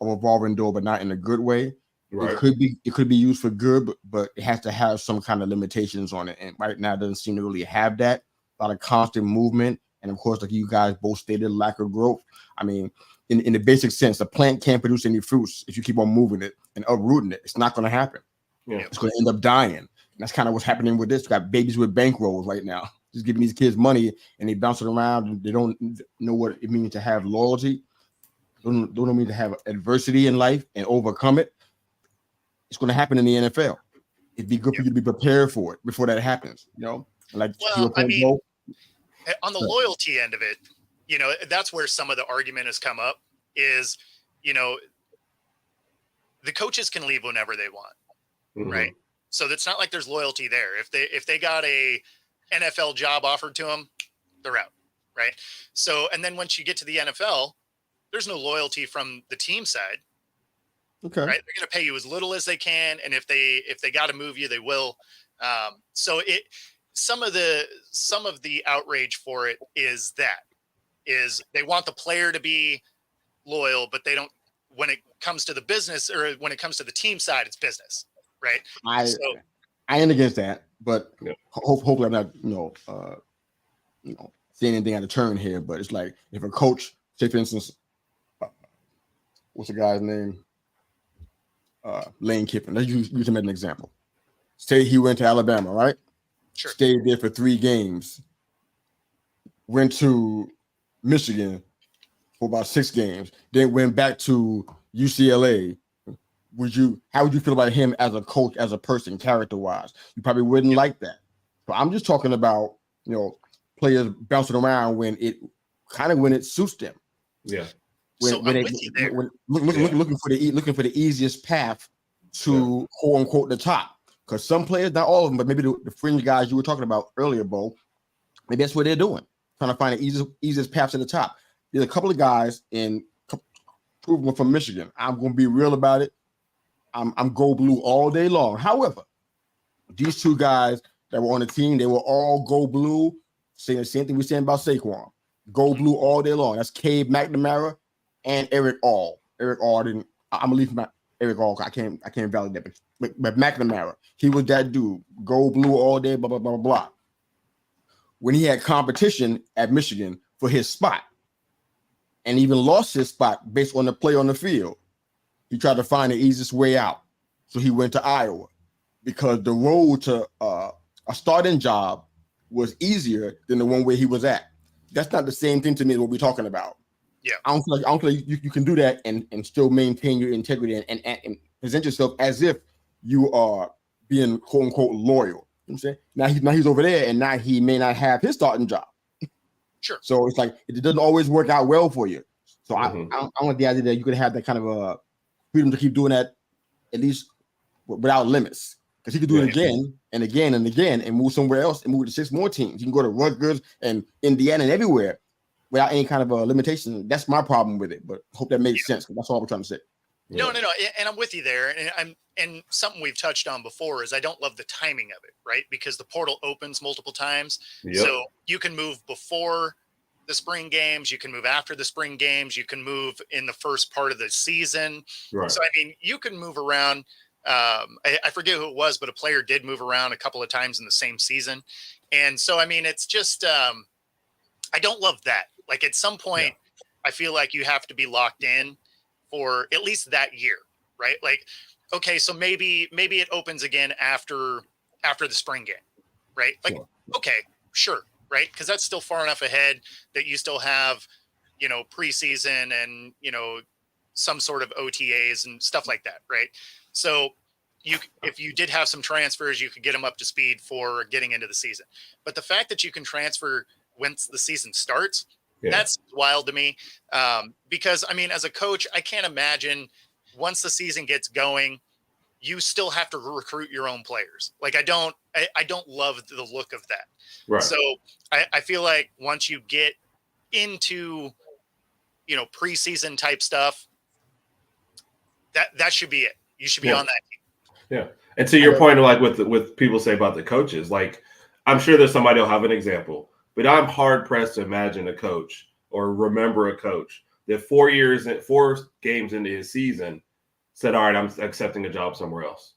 Speaker 2: revolving door, but not in a good way.
Speaker 3: Right.
Speaker 2: It could be used for good, but it has to have some kind of limitations on it. And right now, it doesn't seem to really have that. A lot of constant movement, and of course, like you guys both stated, lack of growth. I mean, in the basic sense, the plant can't produce any fruits if you keep on moving it and uprooting it. It's not going to happen.
Speaker 3: Yeah.
Speaker 2: It's going to end up dying. And that's kind of what's happening with this. We got babies with bankrolls right now, just giving these kids money, and they bounce it around. And they don't know what it means to have loyalty. Don't mean to have adversity in life and overcome it. It's going to happen in the NFL. It'd be good for you to be prepared for it before that happens. Like
Speaker 1: Well, I mean, on the loyalty end of it, that's where some of the argument has come up is, the coaches can leave whenever they want, right? So it's not like there's loyalty there. If they got a NFL job offered to them, they're out, right? So, and then once you get to the NFL, there's no loyalty from the team side.
Speaker 2: Okay.
Speaker 1: Right. They're going to pay you as little as they can. And if they got to move you, they will. So some of the outrage for it is they want the player to be loyal, but they don't, when it comes to the business or when it comes to the team side, it's business. Right.
Speaker 2: I ain't against that, but hopefully I'm not, seeing anything out of turn here, but it's like if a coach, say for instance, what's the guy's name? Lane Kiffin. Let's use him as an example. Say he went to Alabama, right?
Speaker 1: Sure.
Speaker 2: Stayed there for 3 games. Went to Michigan for about 6 games. Then went back to UCLA. How would you feel about him as a coach, as a person, character-wise? You probably wouldn't like that. So I'm just talking about, players bouncing around when it suits them.
Speaker 3: Yeah.
Speaker 2: Looking for the easiest path to quote unquote the top, because some players, not all of them, but maybe the fringe guys you were talking about earlier, Bo, maybe that's what they're doing, trying to find the easiest path to the top. There's a couple of guys from Michigan. I'm going to be real about it. I'm go blue all day long. However, these 2 guys that were on the team, they were all go blue, saying the same thing we're saying about Saquon. Go blue all day long. That's Cade McNamara and Eric All. Eric All didn't. I'm gonna leave Eric All. I can't validate that. But McNamara, he was that dude. Go blue all day. Blah blah blah blah. When he had competition at Michigan for his spot, and even lost his spot based on the play on the field, he tried to find the easiest way out. So he went to Iowa because the road to a starting job was easier than the one where he was at. That's not the same thing to me as what we're talking about.
Speaker 1: Yeah,
Speaker 2: I don't feel like you can do that and still maintain your integrity and present yourself as if you are being quote unquote loyal. You know what I'm saying? Now he's over there, and now he may not have his starting job.
Speaker 1: Sure.
Speaker 2: So it's like it doesn't always work out well for you. So I want the idea that you could have that kind of a freedom to keep doing that, at least without limits. Because he could do it again and again and again and move somewhere else and move to 6 more teams. You can go to Rutgers and Indiana and everywhere without any kind of a limitation. That's my problem with it, but hope that makes sense. That's all we're trying to say.
Speaker 1: No, and I'm with you there. And something we've touched on before is I don't love the timing of it, right? Because the portal opens multiple times. Yep. So you can move before the spring games, you can move after the spring games, you can move in the first part of the season. Right. So, I mean, you can move around. I forget who it was, but a player did move around a couple of times in the same season. And so, I mean, it's just, I don't love that. Like at some point, I feel like you have to be locked in for at least that year, right? Like, okay, so maybe it opens again after the spring game, right? Like, okay, sure, right? Because that's still far enough ahead that you still have, preseason and, some sort of OTAs and stuff like that, right? So if you did have some transfers, you could get them up to speed for getting into the season. But the fact that you can transfer once the season starts, that's wild to me. Because I mean, as a coach, I can't imagine once the season gets going, you still have to recruit your own players. Like I don't love the look of that. Right. So I feel like once you get into, preseason type stuff, that should be it. You should be on that team.
Speaker 3: Yeah. And to your point, like with people say about the coaches, like I'm sure there's somebody who'll have an example, but I'm hard pressed to imagine a coach or remember a coach that 4 games into his season said, "All right, I'm accepting a job somewhere else."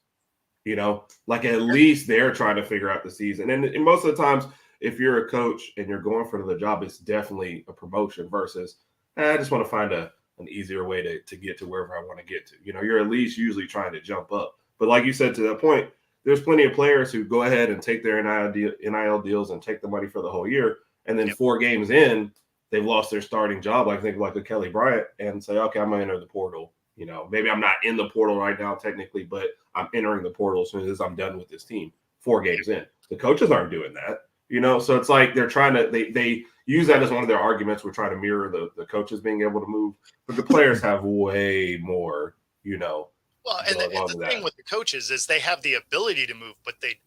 Speaker 3: You know, like at least they're trying to figure out the season. And most of the times, if you're a coach and you're going for the job, it's definitely a promotion versus I just want to find an easier way to get to wherever I want to get to. You know, you're at least usually trying to jump up. But like you said, to that point, there's plenty of players who go ahead and take their NIL deals and take the money for the whole year. And then 4 games in, they've lost their starting job. Like think like a Kelly Bryant and say, okay, I'm going to enter the portal. You know, maybe I'm not in the portal right now technically, but I'm entering the portal as soon as I'm done with this team 4 games in. The coaches aren't doing that, you know? So it's like they're trying to, they use that as one of their arguments. We're trying to mirror the coaches being able to move, but the players have way more, you know.
Speaker 1: Well, and the thing with the coaches is they have the ability to move, but they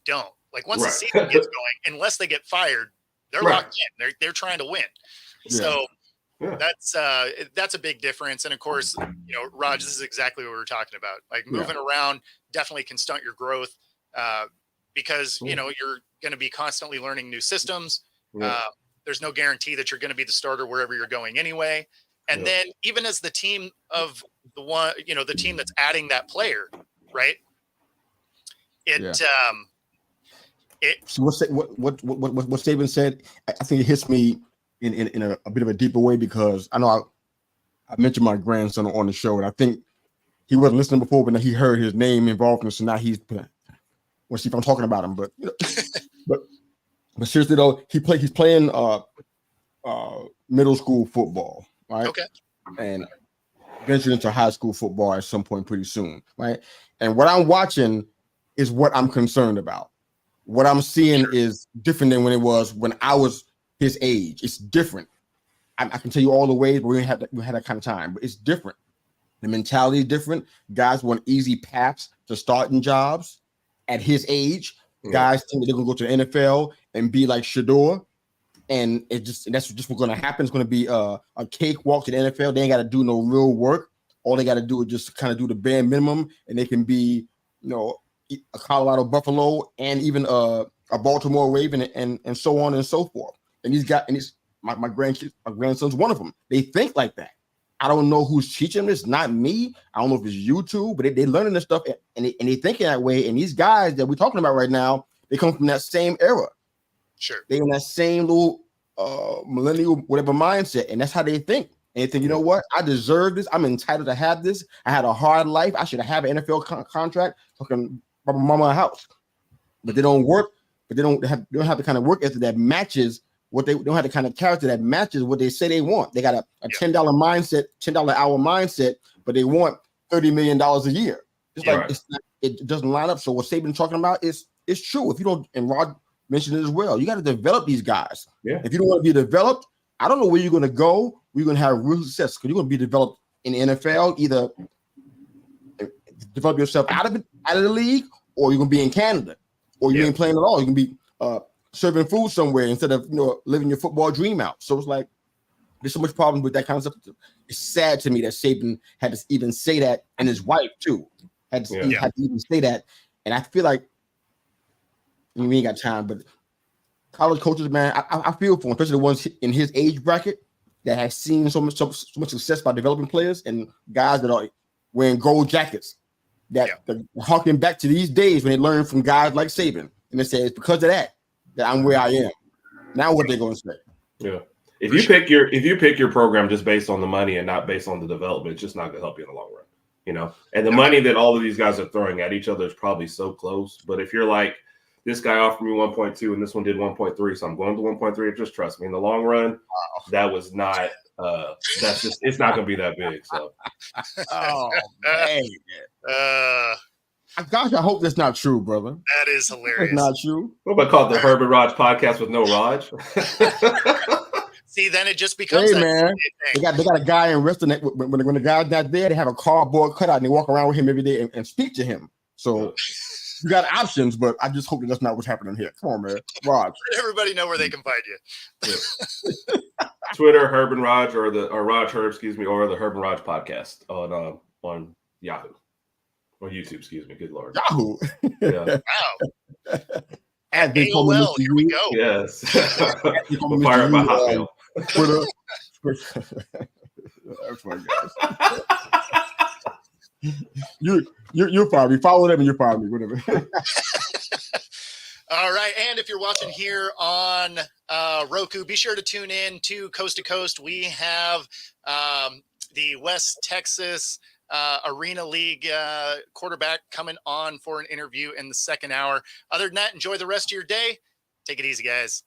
Speaker 1: don't. Like once the season gets going, unless they get fired, they're locked in. They're trying to win. Yeah. So that's a big difference. And of course, you know, Raj, this is exactly what we were talking about. Like moving around definitely can stunt your growth because you know you're going to be constantly learning new systems. There's no guarantee that you're going to be the starter wherever you're going anyway. And then even as the team of the one, you know, the team that's adding that player, right?
Speaker 2: So what Saban said, I think it hits me in a bit of a deeper way because I know I mentioned my grandson on the show, and I think he wasn't listening before, but now he heard his name involved in it, so now we'll see if I'm talking about him. But you know, but seriously though, he's playing middle school football, right? Okay. And venturing into high school football at some point pretty soon, right? And what I'm watching is what I'm concerned about. What I'm seeing is different than when it was when I was his age. It's different. I can tell you all the ways, but we had that kind of time. But it's different. The mentality is different. Guys want easy paths to starting jobs at his age. Guys think that they're gonna go to the NFL and be like Shador, and that's just what's gonna happen. It's gonna be a cakewalk to the NFL. They ain't got to do no real work. All they got to do is just kind of do the bare minimum, and they can be, you know, a Colorado Buffalo and even a Baltimore Raven and so on and so forth. And my grandson's one of them. They think like that. I don't know who's teaching them this. Not me. I don't know if it's YouTube, but they learning this stuff and they thinking that way. And these guys that we're talking about right now, they come from that same era.
Speaker 1: Sure.
Speaker 2: They in that same little millennial whatever mindset, and that's how they think. And they think, you know what? I deserve this. I'm entitled to have this. I had a hard life. I should have an NFL contract. Talking about mama a house, but they don't work. But they don't have the kind of work ethic that matches what they don't have the kind of character that matches what they say they want. They got a $10 mindset, $10 hour mindset, but they want $30 million a year. It's like it doesn't line up. So what Saban's talking about is true. If you don't, and Rod mentioned it as well, you got to develop these guys. Yeah. If you don't want to be developed, I don't know where you're going to go. We're going to have real success because you're going to be developed in the NFL. Either develop yourself out of the league, or you're going to be in Canada, or you ain't playing at all. You can be serving food somewhere instead of, you know, living your football dream out. So it's like there's so much problem with that concept. It's sad to me that Saban had to even say that, and his wife too had to even say that. And I feel like we ain't got time, but college coaches, man, I feel for them, especially the ones in his age bracket that have seen so much success by developing players and guys that are wearing gold jackets that harking back to these days when they learned from guys like Saban, and they say it's because of that I'm where I am. Now what they're going to say? Yeah.
Speaker 3: If you pick your program just based on the money and not based on the development, it's just not going to help you in the long run, you know. And the money that all of these guys are throwing at each other is probably so close. But if you're like, this guy offered me 1.2 and this one did 1.3, so I'm going to 1.3. Just trust me, in the long run, that was not. That's just, it's not going to be that big. So.
Speaker 2: Oh man. Gosh, I hope that's not true, brother.
Speaker 1: That is hilarious.
Speaker 2: That's not true.
Speaker 3: What about called the Herb and Raj podcast with no Raj?
Speaker 1: See, then it just becomes
Speaker 2: man. They got a guy in wrestling that when the guy's not there, they have a cardboard cutout and they walk around with him every day and speak to him. So you got options, but I just hope that's not what's happening here. Come on, man. Raj.
Speaker 1: Let everybody know where they can find you.
Speaker 3: Twitter, Herb and Raj, or Raj Herb, or the Herb and Raj podcast on Yahoo. Or YouTube, excuse me. Good Lord.
Speaker 2: Yahoo.
Speaker 3: Yeah.
Speaker 1: Wow.
Speaker 2: At Big Homie
Speaker 1: AOL,
Speaker 2: Mr.
Speaker 1: here we
Speaker 2: U,
Speaker 1: go.
Speaker 3: Yes.
Speaker 2: Big Homie
Speaker 3: We'll fire up my
Speaker 2: Mr. U,
Speaker 3: Hotmail.
Speaker 2: Twitter. That's funny, guys. You'll find me. Follow them and you'll find me. Whatever.
Speaker 1: All right. And if you're watching here on Roku, be sure to tune in to Coast. We have the West Texas Arena League quarterback coming on for an interview in the second hour. Other than that, enjoy the rest of your day. Take it easy, guys.